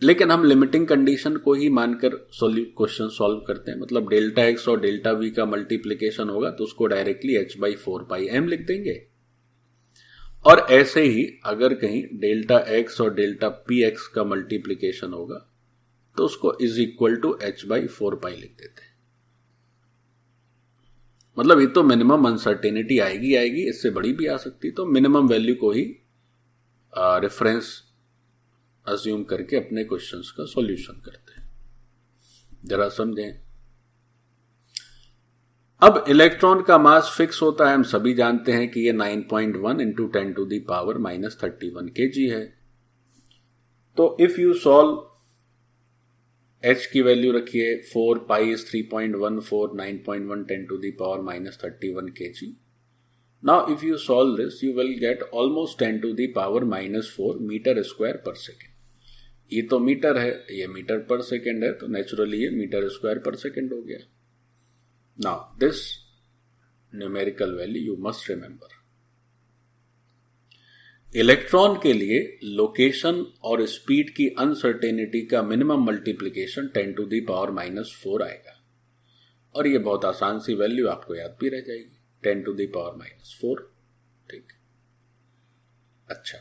लेकिन हम लिमिटिंग कंडीशन को ही मानकर क्वेश्चन सॉल्व करते हैं. मतलब डेल्टा एक्स और डेल्टा वी का मल्टीप्लीकेशन होगा तो उसको डायरेक्टली h/4πm लिख देंगे, और ऐसे ही अगर कहीं डेल्टा एक्स और डेल्टा पी एक्स का मल्टीप्लीकेशन होगा तो उसको इज इक्वल टू h/4π लिख देते हैं. मतलब ये तो मिनिमम अनसर्टेनिटी आएगी, इससे बड़ी भी आ सकती, तो मिनिमम वैल्यू को ही रेफरेंस अज्यूम करके अपने क्वेश्चंस का सॉल्यूशन करते हैं. जरा समझें. अब इलेक्ट्रॉन का मास फिक्स होता है, हम सभी जानते हैं कि ये 9.1 इंटू 10⁻⁻31 kg है. तो इफ यू सॉल्व, h की वैल्यू रखिए 4 pi is 3.14, 9.1 10⁻⁻31 kg. Now if you solve this you will get almost 10⁻⁻4 metre square per second. ये तो मीटर है, ये मीटर पर सेकेंड है, तो नेचुरली ये मीटर स्क्वायर पर सेकेंड हो गया. Now this numerical value you must remember. Electron के लिए लोकेशन और स्पीड की अनसर्टेनिटी का मिनिमम मल्टीप्लीकेशन 10⁻⁻4 आएगा, और ये बहुत आसान सी वैल्यू आपको याद भी रह जाएगी, 10⁻⁻4. ठीक, अच्छा,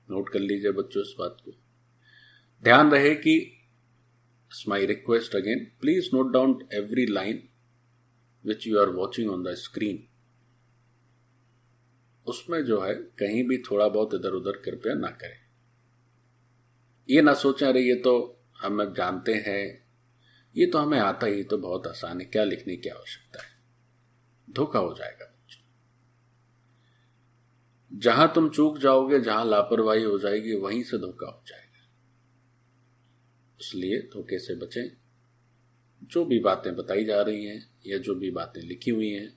नोट कर लीजिए बच्चों इस बात को. ध्यान रहे कि my request again, please note down every line which you are watching on the screen. उसमें जो है कहीं भी थोड़ा बहुत इधर उधर कृपया ना करें। ये ना सोचें अरे ये तो हम जानते हैं, ये तो हमें आता ही, तो बहुत आसान है, क्या लिखने की आवश्यकता है। धोखा हो जाएगा बच्चों। जहां तुम चूक जाओगे, जहां लापरवाही हो जाएगी, वहीं से धोखा हो जाएगा। इसलिए धोखे से बचें। जो भी बातें बताई जा रही हैं या जो भी बातें लिखी हुई हैं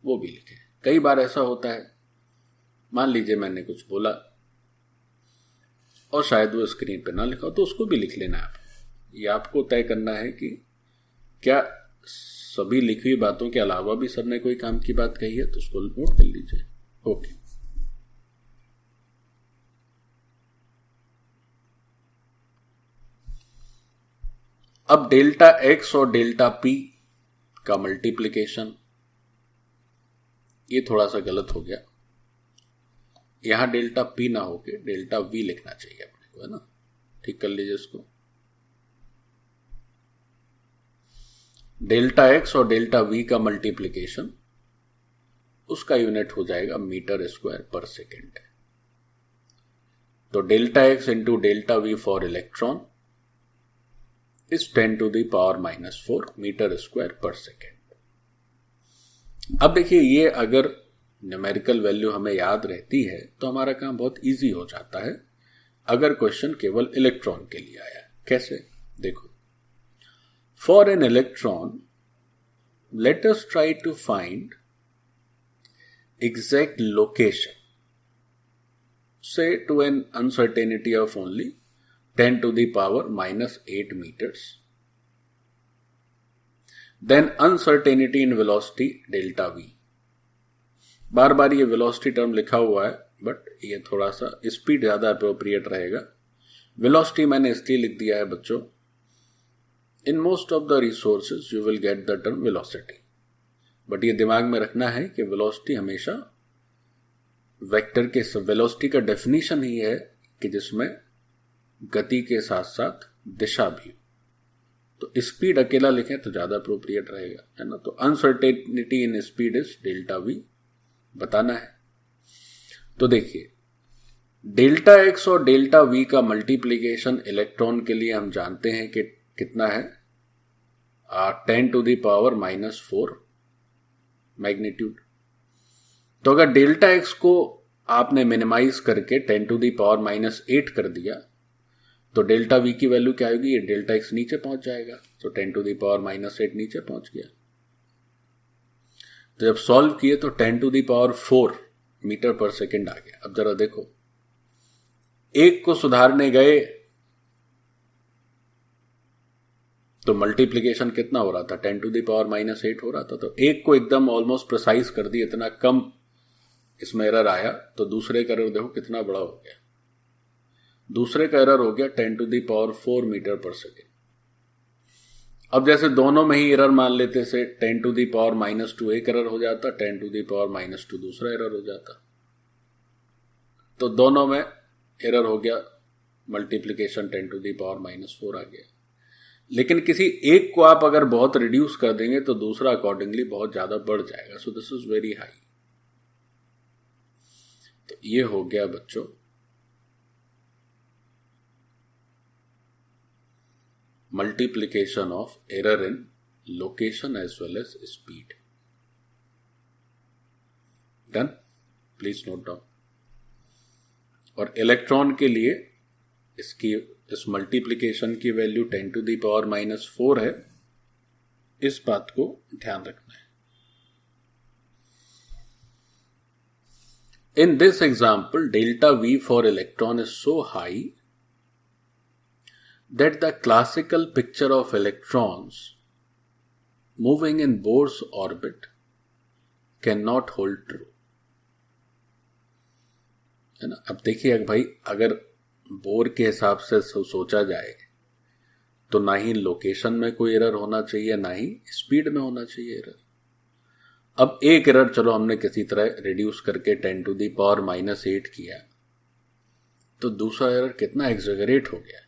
वो भी लिखें। कई बार ऐसा होता है, मान लीजिए मैंने कुछ बोला और शायद वो स्क्रीन पे ना लिखा हो, तो उसको भी लिख लेना है। आप ये आपको तय करना है कि क्या सभी लिखी हुई बातों के अलावा भी सर ने कोई काम की बात कही है, तो उसको नोट कर लीजिए। ओके। अब डेल्टा एक्स और डेल्टा पी का मल्टीप्लिकेशन, ये थोड़ा सा गलत हो गया। यहां डेल्टा पी ना होके डेल्टा वी लिखना चाहिए अपने को, है ना। ठीक कर लीजिए इसको। डेल्टा एक्स और डेल्टा वी का मल्टीप्लिकेशन, उसका यूनिट हो जाएगा मीटर स्क्वायर पर सेकेंड। तो delta x into delta v for electron is 10⁻⁻⁴ metre square per second. अब देखिए, ये अगर न्यूमेरिकल वैल्यू हमें याद रहती है तो हमारा काम बहुत इजी हो जाता है, अगर क्वेश्चन केवल इलेक्ट्रॉन के लिए आया। कैसे? देखो, for an electron let us try to find exact location, say to an uncertainty of only 10⁻⁻8 meters. Then uncertainty in velocity delta v. बार बार ये वेलोसिटी टर्म लिखा हुआ है, बट ये थोड़ा सा स्पीड ज्यादा अप्रोप्रिएट रहेगा। वेलोसिटी मैंने इसलिए लिख दिया है बच्चों, in most of the resources you will get the term velocity, but ये दिमाग में रखना है कि वेलोसिटी हमेशा वेक्टर के, वेलोसिटी का डेफिनेशन ही है कि जिसमें गति के साथ साथ दिशा भी हो। तो स्पीड अकेला लिखें तो ज्यादा अप्रोप्रिएट रहेगा, है ना। तो uncertainty in speed is delta we बताना है। तो देखिए, डेल्टा एक्स और डेल्टा वी का मल्टीप्लीकेशन इलेक्ट्रॉन के लिए हम जानते हैं कि कितना है, 10⁻⁻⁴ मैग्नीट्यूड। तो अगर डेल्टा एक्स को आपने मिनिमाइज करके 10⁻⁻8 कर दिया तो डेल्टा वी की वैल्यू क्या होगी, ये डेल्टा एक्स नीचे पहुंच जाएगा। तो 10⁻⁻8 नीचे पहुंच गया। तो जब सॉल्व किए तो 10⁻⁴ मीटर पर सेकेंड आ गया। अब जरा देखो, एक को सुधारने गए तो मल्टीप्लिकेशन कितना हो रहा था, 10⁻⁻8 हो रहा था। तो एक को एकदम ऑलमोस्ट प्रिसाइज कर दिया, इतना कम इसमें एरर आया। तो दूसरे का एरर देखो कितना बड़ा हो गया। दूसरे का एरर हो गया 10⁻⁴ मीटर पर सेकेंड। अब जैसे दोनों में ही एरर मान लेते से 10⁻⁻2 एक एरर हो जाता, 10⁻2 दूसरा एरर हो जाता। तो दोनों में एरर हो गया, मल्टीप्लिकेशन 10⁻⁻4 आ गया। लेकिन किसी एक को आप अगर बहुत रिड्यूस कर देंगे तो दूसरा अकॉर्डिंगली बहुत ज्यादा बढ़ जाएगा। So this is very high. तो ये हो गया बच्चों multiplication of error in location as well as speed. Done? Please note down. और इलेक्ट्रॉन के लिए इसकी इस मल्टीप्लिकेशन की वैल्यू 10⁻⁻4 है, इस बात को ध्यान रखना है। In this example, delta V for electron is so high that the classical picture of electrons moving in Bohr's orbit cannot hold true. है ना। अब देखिए भाई, अगर बोर के हिसाब से सोचा जाए तो ना ही लोकेशन में कोई एरर होना चाहिए, ना ही स्पीड में होना चाहिए एरर। अब एक एरर चलो हमने किसी तरह रिड्यूस करके 10⁻⁻8 किया, तो दूसरा एरर कितना एग्जैगरेट हो गया।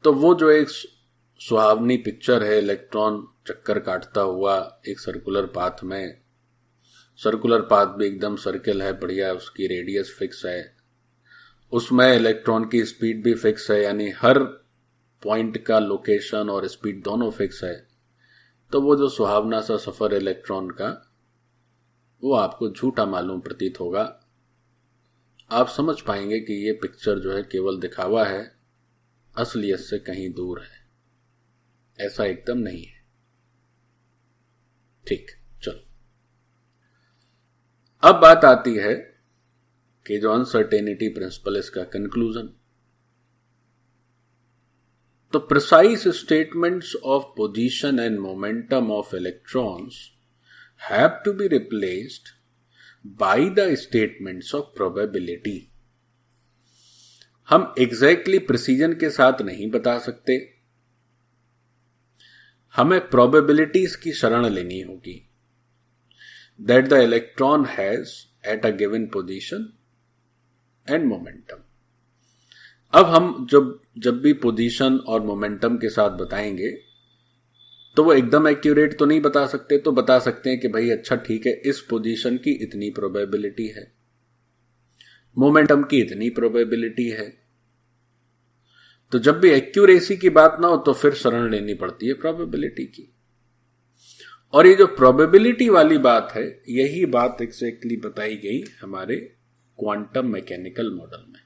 तो वो जो एक सुहावनी पिक्चर है, इलेक्ट्रॉन चक्कर काटता हुआ एक सर्कुलर पाथ में सर्कुलर पाथ भी एकदम सर्किल है, बढ़िया, उसकी रेडियस फिक्स है, उसमें इलेक्ट्रॉन की स्पीड भी फिक्स है, यानी हर पॉइंट का लोकेशन और स्पीड दोनों फिक्स है, तो वो जो सुहावना सा सफर इलेक्ट्रॉन का, वो आपको झूठा मालूम प्रतीत होगा। आप समझ पाएंगे कि ये पिक्चर जो है केवल दिखावा है, असलियत से कहीं दूर है, ऐसा एकदम नहीं है। ठीक, चलो अब बात आती है कि जो अनसर्टेनिटी प्रिंसिपल, इसका कंक्लूजन। तो precise statements of position and momentum of electrons have to be replaced by the statements of probability. हम एग्जैक्टली प्रिसीजन के साथ नहीं बता सकते, हमें प्रोबेबिलिटीज की शरण लेनी होगी, that the electron has at a given position and momentum. अब हम जब भी पोजीशन और मोमेंटम के साथ बताएंगे तो वो एकदम एक्यूरेट तो नहीं बता सकते, तो बता सकते हैं कि भाई अच्छा ठीक है, इस पोजीशन की इतनी प्रोबेबिलिटी है, मोमेंटम की इतनी प्रोबेबिलिटी है। तो जब भी एक्यूरेसी की बात ना हो तो फिर शरण लेनी पड़ती है प्रोबेबिलिटी की। और ये जो प्रोबेबिलिटी वाली बात है, यही बात एग्जैक्टली बताई गई हमारे क्वांटम मैकेनिकल मॉडल में।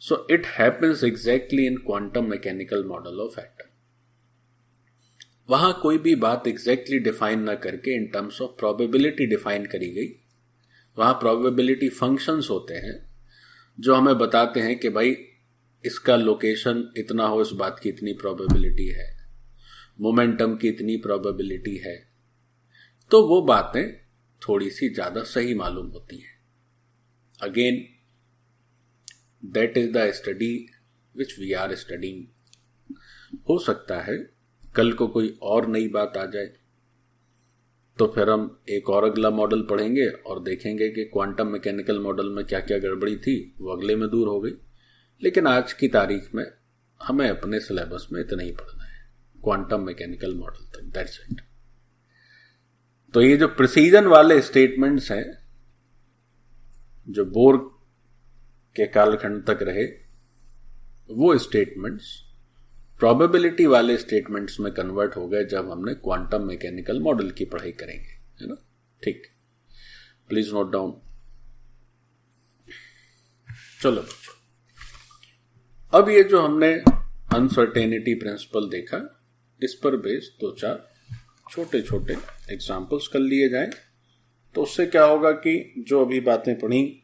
So it happens exactly in quantum mechanical model of atom. वहां कोई भी बात एग्जैक्टली डिफाइन ना करके in terms of probability define करी गई। वहां प्रोबेबिलिटी फंक्शंस होते हैं जो हमें बताते हैं कि भाई इसका लोकेशन इतना हो, इस बात की इतनी प्रोबेबिलिटी है, मोमेंटम की इतनी प्रोबेबिलिटी है। तो वो बातें थोड़ी सी ज्यादा सही मालूम होती हैं। Again that is the study which we are studying. हो सकता है कल को कोई और नई बात आ जाए, तो फिर हम एक और अगला मॉडल पढ़ेंगे और देखेंगे कि क्वांटम मैकेनिकल मॉडल में क्या क्या गड़बड़ी थी, वो अगले में दूर हो गई। लेकिन आज की तारीख में हमें अपने सिलेबस में इतना ही पढ़ना है, क्वांटम मैकेनिकल मॉडल तक, दैट्स इट। तो ये जो प्रिसीजन वाले स्टेटमेंट्स हैं जो बोर के कालखंड तक रहे, वो स्टेटमेंट्स प्रोबेबिलिटी वाले स्टेटमेंट्स में कन्वर्ट हो गए जब हमने क्वांटम मैकेनिकल मॉडल की पढ़ाई करेंगे, है ना। ठीक, प्लीज नोट डाउन। चलो बच्चों, अब ये जो हमने अनसर्टेनिटी प्रिंसिपल देखा, इस पर बेस्ड दो चार छोटे छोटे एग्जाम्पल्स कर लिए जाएं, तो उससे क्या होगा कि जो अभी बातें पढ़ी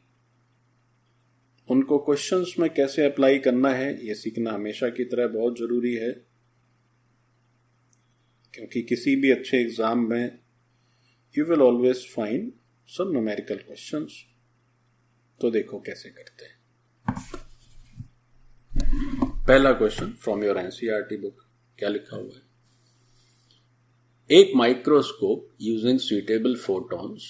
उनको क्वेश्चंस में कैसे अप्लाई करना है, ये सीखना हमेशा की तरह बहुत जरूरी है। क्योंकि किसी भी अच्छे एग्जाम में you will always find some numerical questions. तो देखो कैसे करते हैं। पहला question from your NCERT book, क्या लिखा हुआ है? एक microscope using suitable photons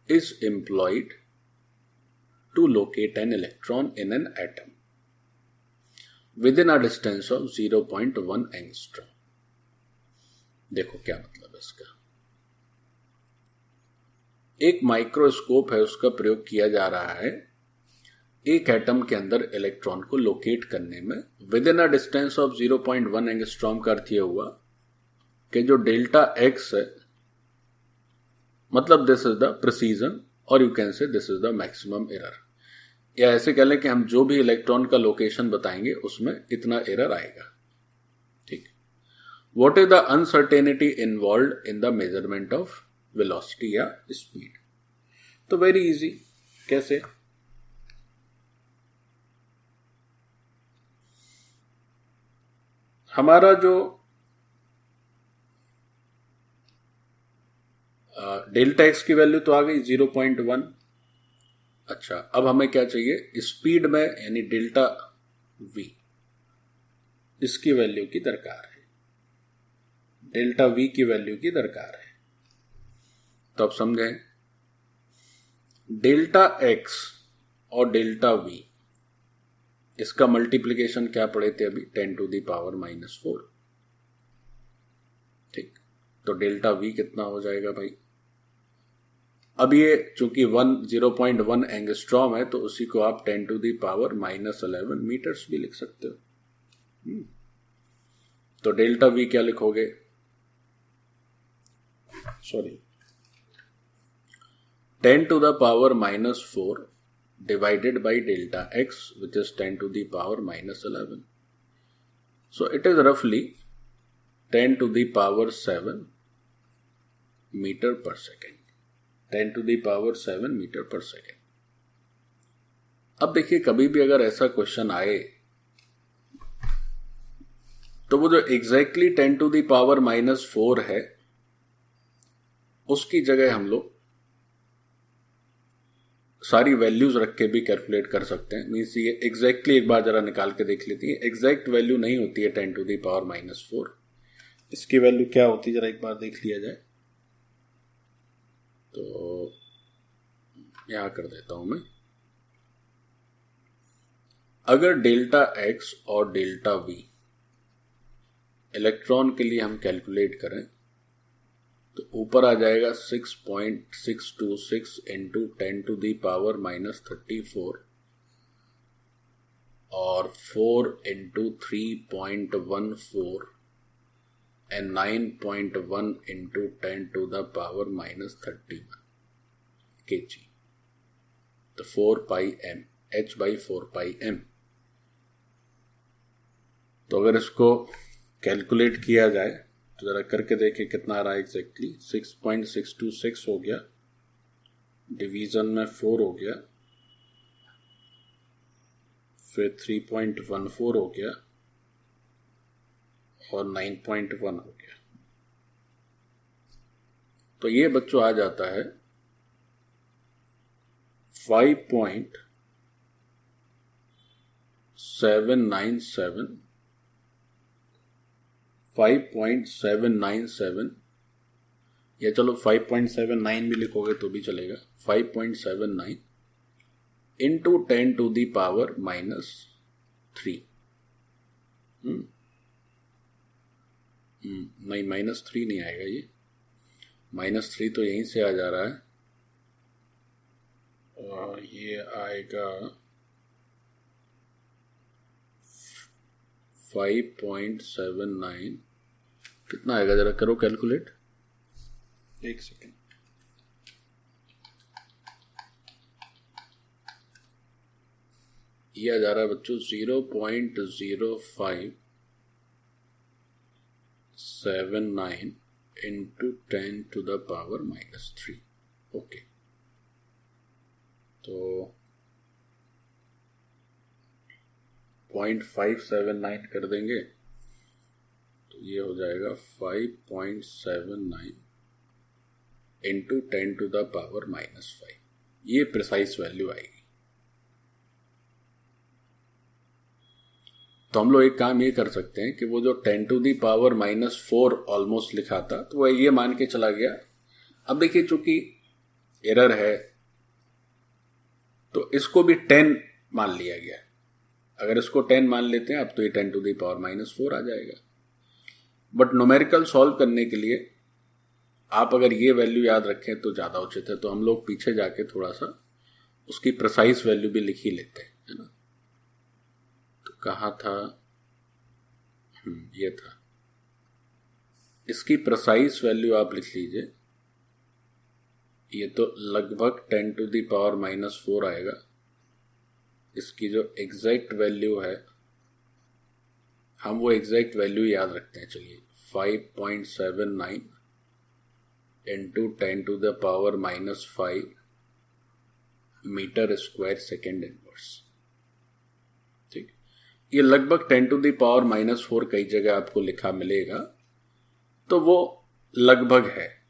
is employed to locate an electron in an atom within a distance of 0.1 angstrom. देखो क्या मतलब है इसका। एक माइक्रोस्कोप है, उसका प्रयोग किया जा रहा है एक एटम के अंदर इलेक्ट्रॉन को लोकेट करने में with in a distance of 0.1 angstrom. का अर्थ यह हुआ कि जो डेल्टा एक्स है, मतलब दिस इज द प्रिसीजन, और यू कैन से this is the maximum error. या ऐसे कह लें कि हम जो भी इलेक्ट्रॉन का लोकेशन बताएंगे उसमें इतना एरर आएगा। ठीक, what is the uncertainty involved in the measurement of velocity या स्पीड? तो वेरी इजी, कैसे? हमारा जो डेल्टा एक्स की वैल्यू तो आ गई 0.1। अच्छा, अब हमें क्या चाहिए? स्पीड में, यानी डेल्टा वी, इसकी वैल्यू की दरकार है, डेल्टा वी की वैल्यू की दरकार है। तो अब समझें, डेल्टा एक्स और डेल्टा वी, इसका मल्टीप्लिकेशन क्या पढ़े थे अभी? 10⁻⁻⁴। ठीक, तो डेल्टा वी कितना हो जाएगा भाई? अब ये चूंकि 0.1 एंगस्ट्रॉम है तो उसी को आप 10 टू दी पावर -11 मीटर्स भी लिख सकते हो। तो डेल्टा वी क्या लिखोगे? Sorry, 10 to the power -4 divided by delta x, which is 10 to the power -11. So it is roughly 10 to the power 7 meter per second. 10 to the power 7 metre per second. अब देखिए, कभी भी अगर ऐसा question आए तो वो जो एग्जैक्टली 10 टू दी पावर -4 है उसकी जगह हम लोग सारी वैल्यूज रख के भी कैलकुलेट कर सकते हैं। मीन्स ये एग्जैक्टली एक बार जरा निकाल के देख लेती है। एग्जैक्ट वैल्यू नहीं होती है 10 टू दी पावर -4। इसकी वैल्यू क्या होती है जरा एक बार देख लिया जाए। तो यहां कर देता हूं मैं। अगर डेल्टा एक्स और डेल्टा वी इलेक्ट्रॉन के लिए हम कैलकुलेट करें तो ऊपर आ जाएगा 6.626 इंटू 10 टू दी पावर -34 और 4 into 3.14 and 9.1 into 10 to the power -31 kg, तो 4 pi m, h by 4 pi m। तो अगर इसको कैलकुलेट किया जाए तो जरा करके देखें कितना आ रहा है एग्जैक्टली। 6.626 हो गया, डिवीजन में 4 हो गया, फिर 3.14 हो गया और 9.1 हो गया। तो ये बच्चों आ जाता है 5.797 या चलो 5.79 भी लिखोगे तो भी चलेगा। 5.79 इंटू 10 टू दी पावर -3। नहीं, -3 नहीं आएगा, ये -3 तो यहीं से आ जा रहा है। और ये आएगा 5.79, कितना आएगा जरा करो कैलकुलेट, एक सेकेंड। ये आ जा रहा है बच्चों 0.0579 into 10 to the power -3। Okay, तो 0.579 कर देंगे तो ये हो जाएगा 5.79 इंटू 10 टू द पावर -5। ये प्रिसाइज वैल्यू आएगी। तो हम लोग एक काम ये कर सकते हैं कि वो जो 10 टू दी पावर -4 ऑलमोस्ट लिखा था तो वह ये मान के चला गया। अब देखिए, चूंकि एरर है तो इसको भी 10 मान लिया गया। अगर इसको 10 मान लेते हैं अब तो ये 10 टू दी पावर -4 आ जाएगा। बट न्यूमेरिकल सॉल्व करने के लिए आप अगर ये वैल्यू याद रखें तो ज्यादा उचित है। तो हम लोग पीछे जाके थोड़ा सा उसकी प्रिसाइज वैल्यू भी लिख ही लेते हैं, है ना। तो कहाँ था, ये था। इसकी प्रिसाइज वैल्यू आप लिख लीजिए। ये तो लगभग 10 टू दी पावर -4 आएगा। इसकी जो एग्जैक्ट वैल्यू है हम वो एग्जैक्ट वैल्यू याद रखते हैं। चलिए, 5.79 into 10 to the power -5 metre square second inverse. ठीक, ये लगभग 10 टू द पावर -4 कई जगह आपको लिखा मिलेगा, तो वो लगभग है।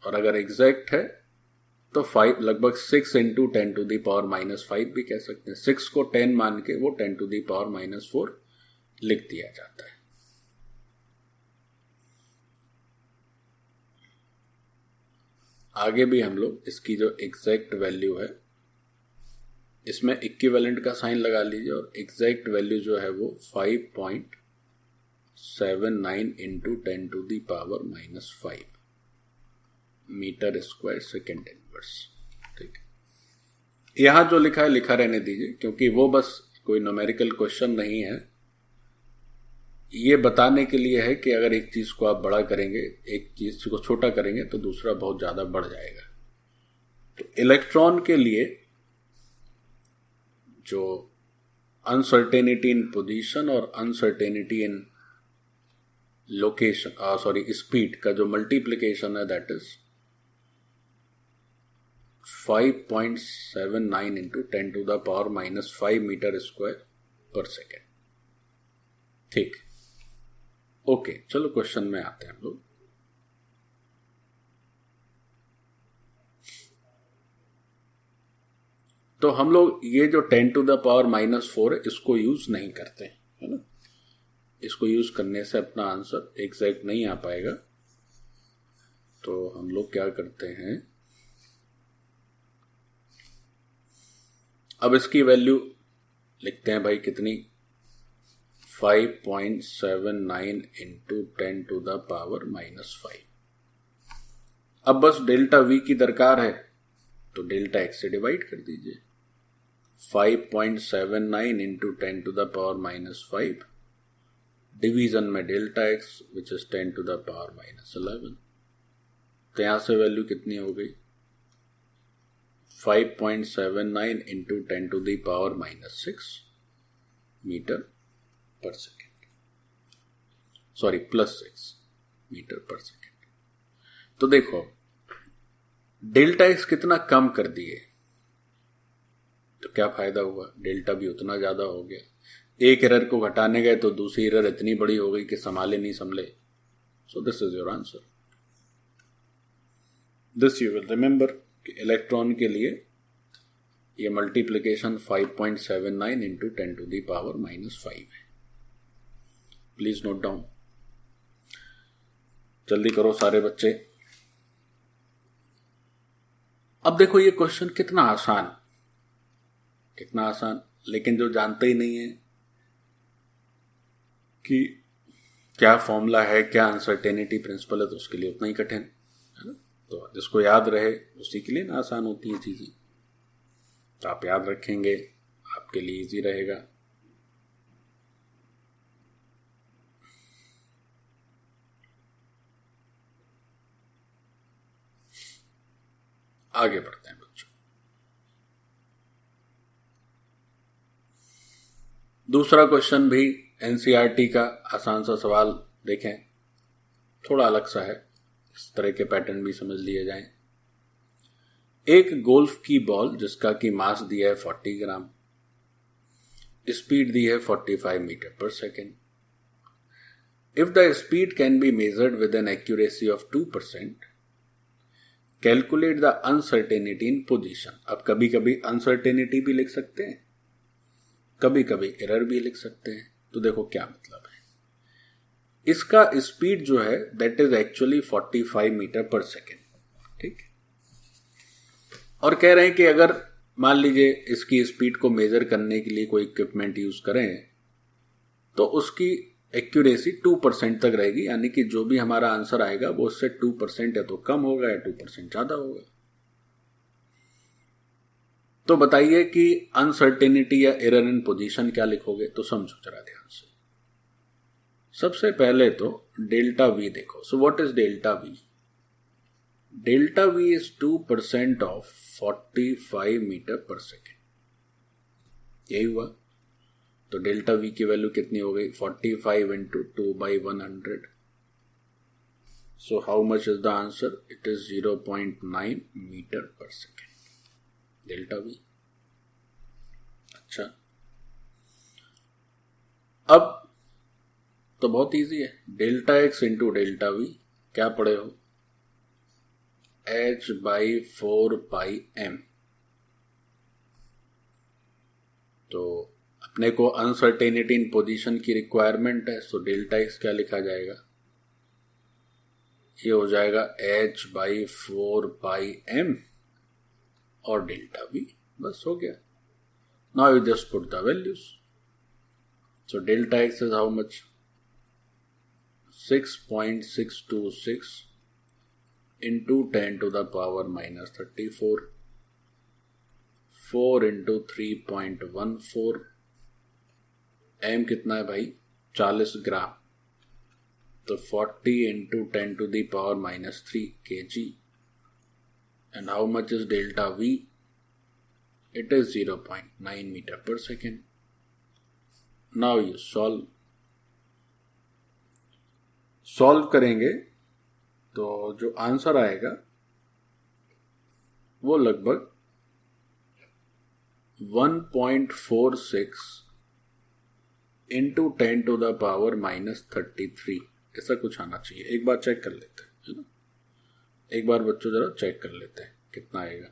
और अगर एग्जैक्ट है तो 5 लगभग 6 इंटू 10 टू दी पावर -5 भी कह सकते हैं। 6 को 10 मान के वो 10 टू दी पावर -4 लिख दिया जाता है। आगे भी हम लोग इसकी जो एग्जैक्ट वैल्यू है इसमें इक्विवेलेंट का साइन लगा लीजिए और एग्जैक्ट वैल्यू जो है वो 5.79 into 10 to the power -5 metre square second inverse. Universe. ठीक, यहां जो लिखा है लिखा रहने दीजिए, क्योंकि वो बस कोई न्यूमेरिकल क्वेश्चन नहीं है, ये बताने के लिए है कि अगर एक चीज को आप बड़ा करेंगे, एक चीज को छोटा करेंगे तो दूसरा बहुत ज्यादा बढ़ जाएगा। तो इलेक्ट्रॉन के लिए जो अनसर्टेनिटी इन पोजीशन और अनसर्टेनिटी इन लोकेशन, स्पीड का जो मल्टीप्लिकेशन है, that is 5.79 into 10⁻⁻5 metre square per second. ठीक, ओके, चलो क्वेश्चन में आते हैं हम लोग। तो हम लोग ये जो 10⁻⁻4 है इसको यूज नहीं करते, है ना। इसको यूज करने से अपना आंसर एग्जैक्ट नहीं आ पाएगा। तो हम लोग क्या करते हैं, अब इसकी वैल्यू लिखते हैं भाई कितनी, 5.79 इंटू 10⁻⁻5। अब बस डेल्टा वी की दरकार है, तो डेल्टा एक्स से डिवाइड कर दीजिए। 5.79 इंटू 10⁻⁻5 डिवीजन में डेल्टा एक्स विच इज 10⁻⁻11। तो यहां से वैल्यू कितनी हो गई, 5.79 into 10⁻⁻6 metre per second, +6 metre per second. तो देखो डेल्टा एक्स कितना कम कर दिए, तो क्या फायदा हुआ, डेल्टा भी उतना ज्यादा हो गया। एक एरर को घटाने गए तो दूसरी एरर इतनी बड़ी हो गई कि संभाले नहीं संभले। सो this is your answer. This you will remember कि इलेक्ट्रॉन के लिए ये मल्टीप्लिकेशन 5.79 इंटू 10⁻⁻5 है। प्लीज नोट डाउन, जल्दी करो सारे बच्चे। अब देखो ये क्वेश्चन कितना आसान, लेकिन जो जानते ही नहीं है कि क्या फॉर्मूला है, क्या अनसर्टेनिटी प्रिंसिपल है, तो उसके लिए उतना ही कठिन है ना। तो जिसको याद रहे उसी के लिए ना आसान होती है चीजें। तो आप याद रखेंगे, आपके लिए इजी रहेगा। आगे बढ़ते हैं बच्चों। दूसरा क्वेश्चन भी एनसीईआरटी का आसान सा सवाल देखें, थोड़ा अलग सा है, इस तरह के पैटर्न भी समझ लिए जाएं। एक गोल्फ की बॉल जिसका कि मास दिया है 40 ग्राम, स्पीड दी है 45 metre per second. If the speed can be measured with an accuracy of 2%, calculate the uncertainty in position. अब कभी कभी अनसर्टेनिटी भी लिख सकते हैं, कभी कभी एरर भी लिख सकते हैं। तो देखो क्या मतलब है, इसका स्पीड जो है that is actually 45 metre per second. ठीक, और कह रहे हैं कि अगर मान लीजिए इसकी स्पीड को मेजर करने के लिए कोई इक्विपमेंट यूज करें तो उसकी एक्यूरेसी 2% तक रहेगी, यानी कि जो भी हमारा आंसर आएगा वो उससे 2% या तो कम होगा या 2% ज्यादा होगा। तो बताइए कि अनसर्टेनिटी या एरर इन पोजीशन क्या लिखोगे, तो समझो जरा ध्यान से। सबसे पहले तो डेल्टा वी देखो। So what is delta v? Delta v is 2% of 45 metre per second, यही हुआ। तो डेल्टा वी की वैल्यू कितनी हो गई, 45 into 2/100। So how much is the answer, it is 0.9 metre per second delta v. अच्छा, अब तो बहुत इजी है, delta x into delta v क्या पढ़े हो, h/4πm। तो अपने को अनसर्टेनिटी इन पोजीशन की रिक्वायरमेंट है, सो डेल्टा एक्स क्या लिखा जाएगा, ये हो जाएगा h/4πm और डेल्टा वी, बस हो गया। Now you just put the values. So delta x is how much, 6.626 into 10⁻⁻34, 4 into 3.14, m कितना है भाई 40 ग्राम, तो 40 into 10⁻³ kg, and how much is delta V? It is 0.9 meter per second. Now you solve करेंगे तो जो answer आएगा वो लगभग 1.46 इंटू 10⁻³ ऐसा कुछ आना चाहिए। एक बार चेक कर लेते हैं, है ना, एक बार बच्चों जरा चेक कर लेते हैं कितना आएगा।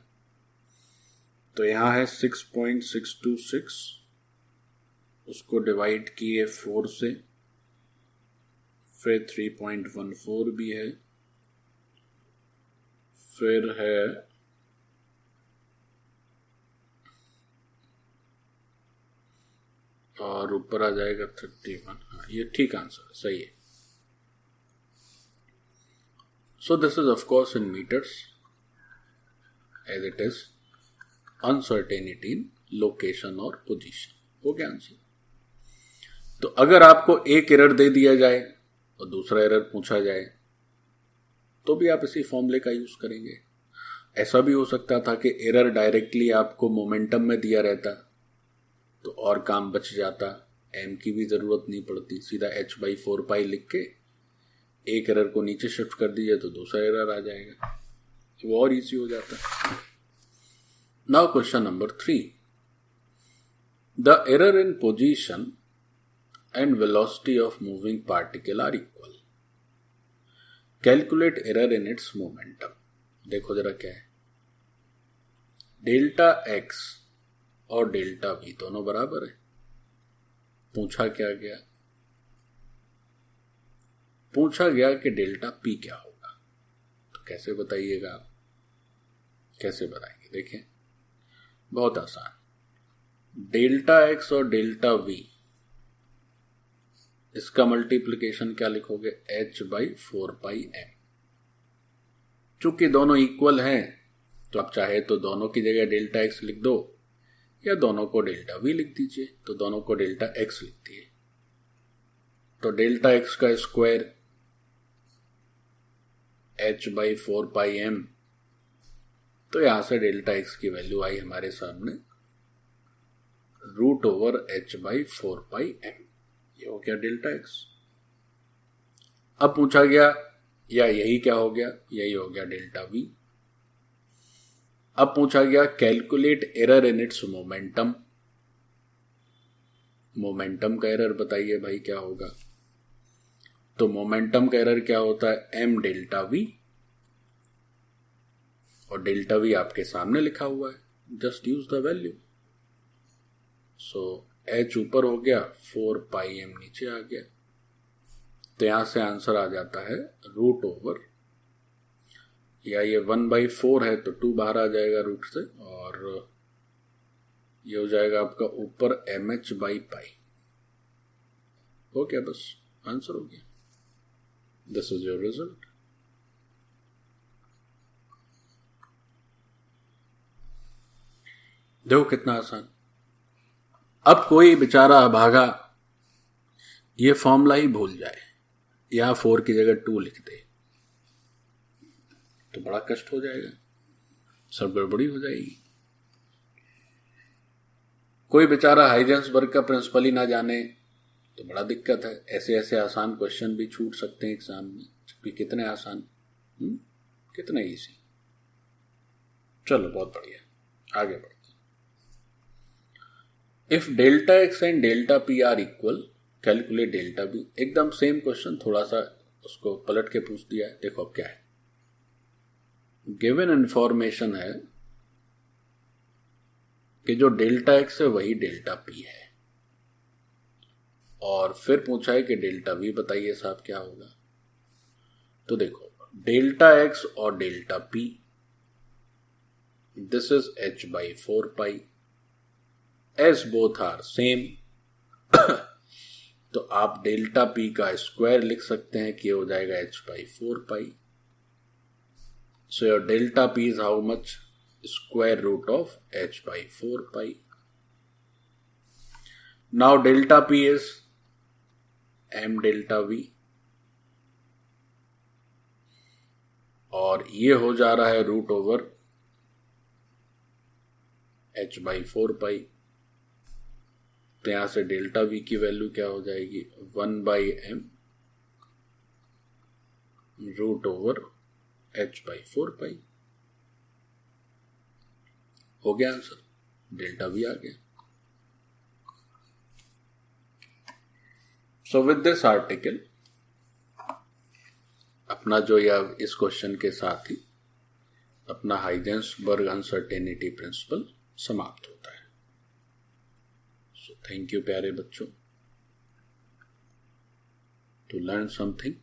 तो यहाँ है 6.626, उसको डिवाइड किए 4 से, फिर 3.14 भी है, फिर है और ऊपर आ जाएगा 31। हाँ, ये ठीक आंसर है, सही है। So this is of course in meters, as it is uncertainty in location or position। हो गया आंसर। तो अगर आपको एक एरर दे दिया जाए और दूसरा एरर पूछा जाए तो भी आप इसी फॉर्मूले का यूज करेंगे। ऐसा भी हो सकता था कि एरर डायरेक्टली आपको मोमेंटम में दिया रहता तो और काम बच जाता, एम की भी जरूरत नहीं पड़ती, सीधा h/4π लिख के एक एरर को नीचे शिफ्ट कर दीजिए तो दूसरा एरर आ जाएगा, वो और इजी हो जाता। Now question number 3, the error in position and velocity of moving particle are equal, calculate error in its momentum. देखो जरा क्या है, डेल्टा एक्स और डेल्टा वी दोनों बराबर है। पूछा क्या गया, पूछा गया कि डेल्टा पी क्या होगा। तो कैसे बताइएगा आप, कैसे बताएंगे? देखें बहुत आसान, डेल्टा एक्स और डेल्टा वी, इसका मल्टीप्लिकेशन क्या लिखोगे, h/4πm। चूंकि दोनों इक्वल हैं तो आप चाहे तो दोनों की जगह डेल्टा एक्स लिख दो या दोनों को डेल्टा वी लिख दीजिए, तो दोनों को डेल्टा एक्स लिख दिए। तो डेल्टा एक्स का स्क्वायर h/4πm, तो यहां से डेल्टा एक्स की वैल्यू आई हमारे सामने √h/4πm। ये हो गया डेल्टा एक्स। अब पूछा गया या यही क्या हो गया, यही हो गया डेल्टा वी। अब पूछा गया calculate error in its momentum. Momentum का एरर बताइए भाई क्या होगा। तो मोमेंटम का एरर क्या होता है, m डेल्टा वी, और डेल्टा वी आपके सामने लिखा हुआ है, just use the value. So h ऊपर हो गया, 4πm नीचे आ गया, तो यहां से आंसर आ जाता है √, या ये 1/4 है तो 2 बाहर आ जाएगा रूट से, और ये हो जाएगा आपका ऊपर mh/π। हो गया, बस आंसर हो गया। This is your result. देखो कितना आसान। अब कोई बेचारा अभागा ये फॉर्मूला ही भूल जाए, यहां 4 की जगह 2 लिख दे, तो बड़ा कष्ट हो जाएगा, सब गड़बड़ी हो जाएगी। कोई बेचारा हाइजेंसबर्ग का प्रिंसिपल ही ना जाने तो बड़ा दिक्कत है। ऐसे ऐसे आसान क्वेश्चन भी छूट सकते हैं एग्जाम में, क्योंकि कितने आसान, कितने इजी। चलो बहुत बढ़िया, आगे बढ़ते हैं। If delta x and delta P are equal, calculate delta b. एकदम सेम क्वेश्चन, थोड़ा सा उसको पलट के पूछ दिया है। देखो अब क्या है, गिवन इंफॉर्मेशन है कि जो डेल्टा एक्स है वही डेल्टा पी है, और फिर पूछा है कि डेल्टा वी बताइए साहब क्या होगा। तो देखो डेल्टा एक्स और delta p, this is h/4π, as both are same, तो आप डेल्टा पी का स्क्वायर लिख सकते हैं कि हो जाएगा h/4π। So your delta p is how much? Square root of h by 4 pi. Now delta p is m delta v, और ये हो जा रहा है root over h by 4 pi. तो यहां से डेल्टा v की वैल्यू क्या हो जाएगी? 1 by m root over h by 4 pi. हो गया आंसर, डेल्टा v आ गया। सो विद दिस आर्टिकल अपना जो या इस क्वेश्चन के साथ ही अपना हाइजेंसबर्ग अनसर्टेनिटी प्रिंसिपल समाप्त होता है। सो थैंक यू प्यारे बच्चों। To learn something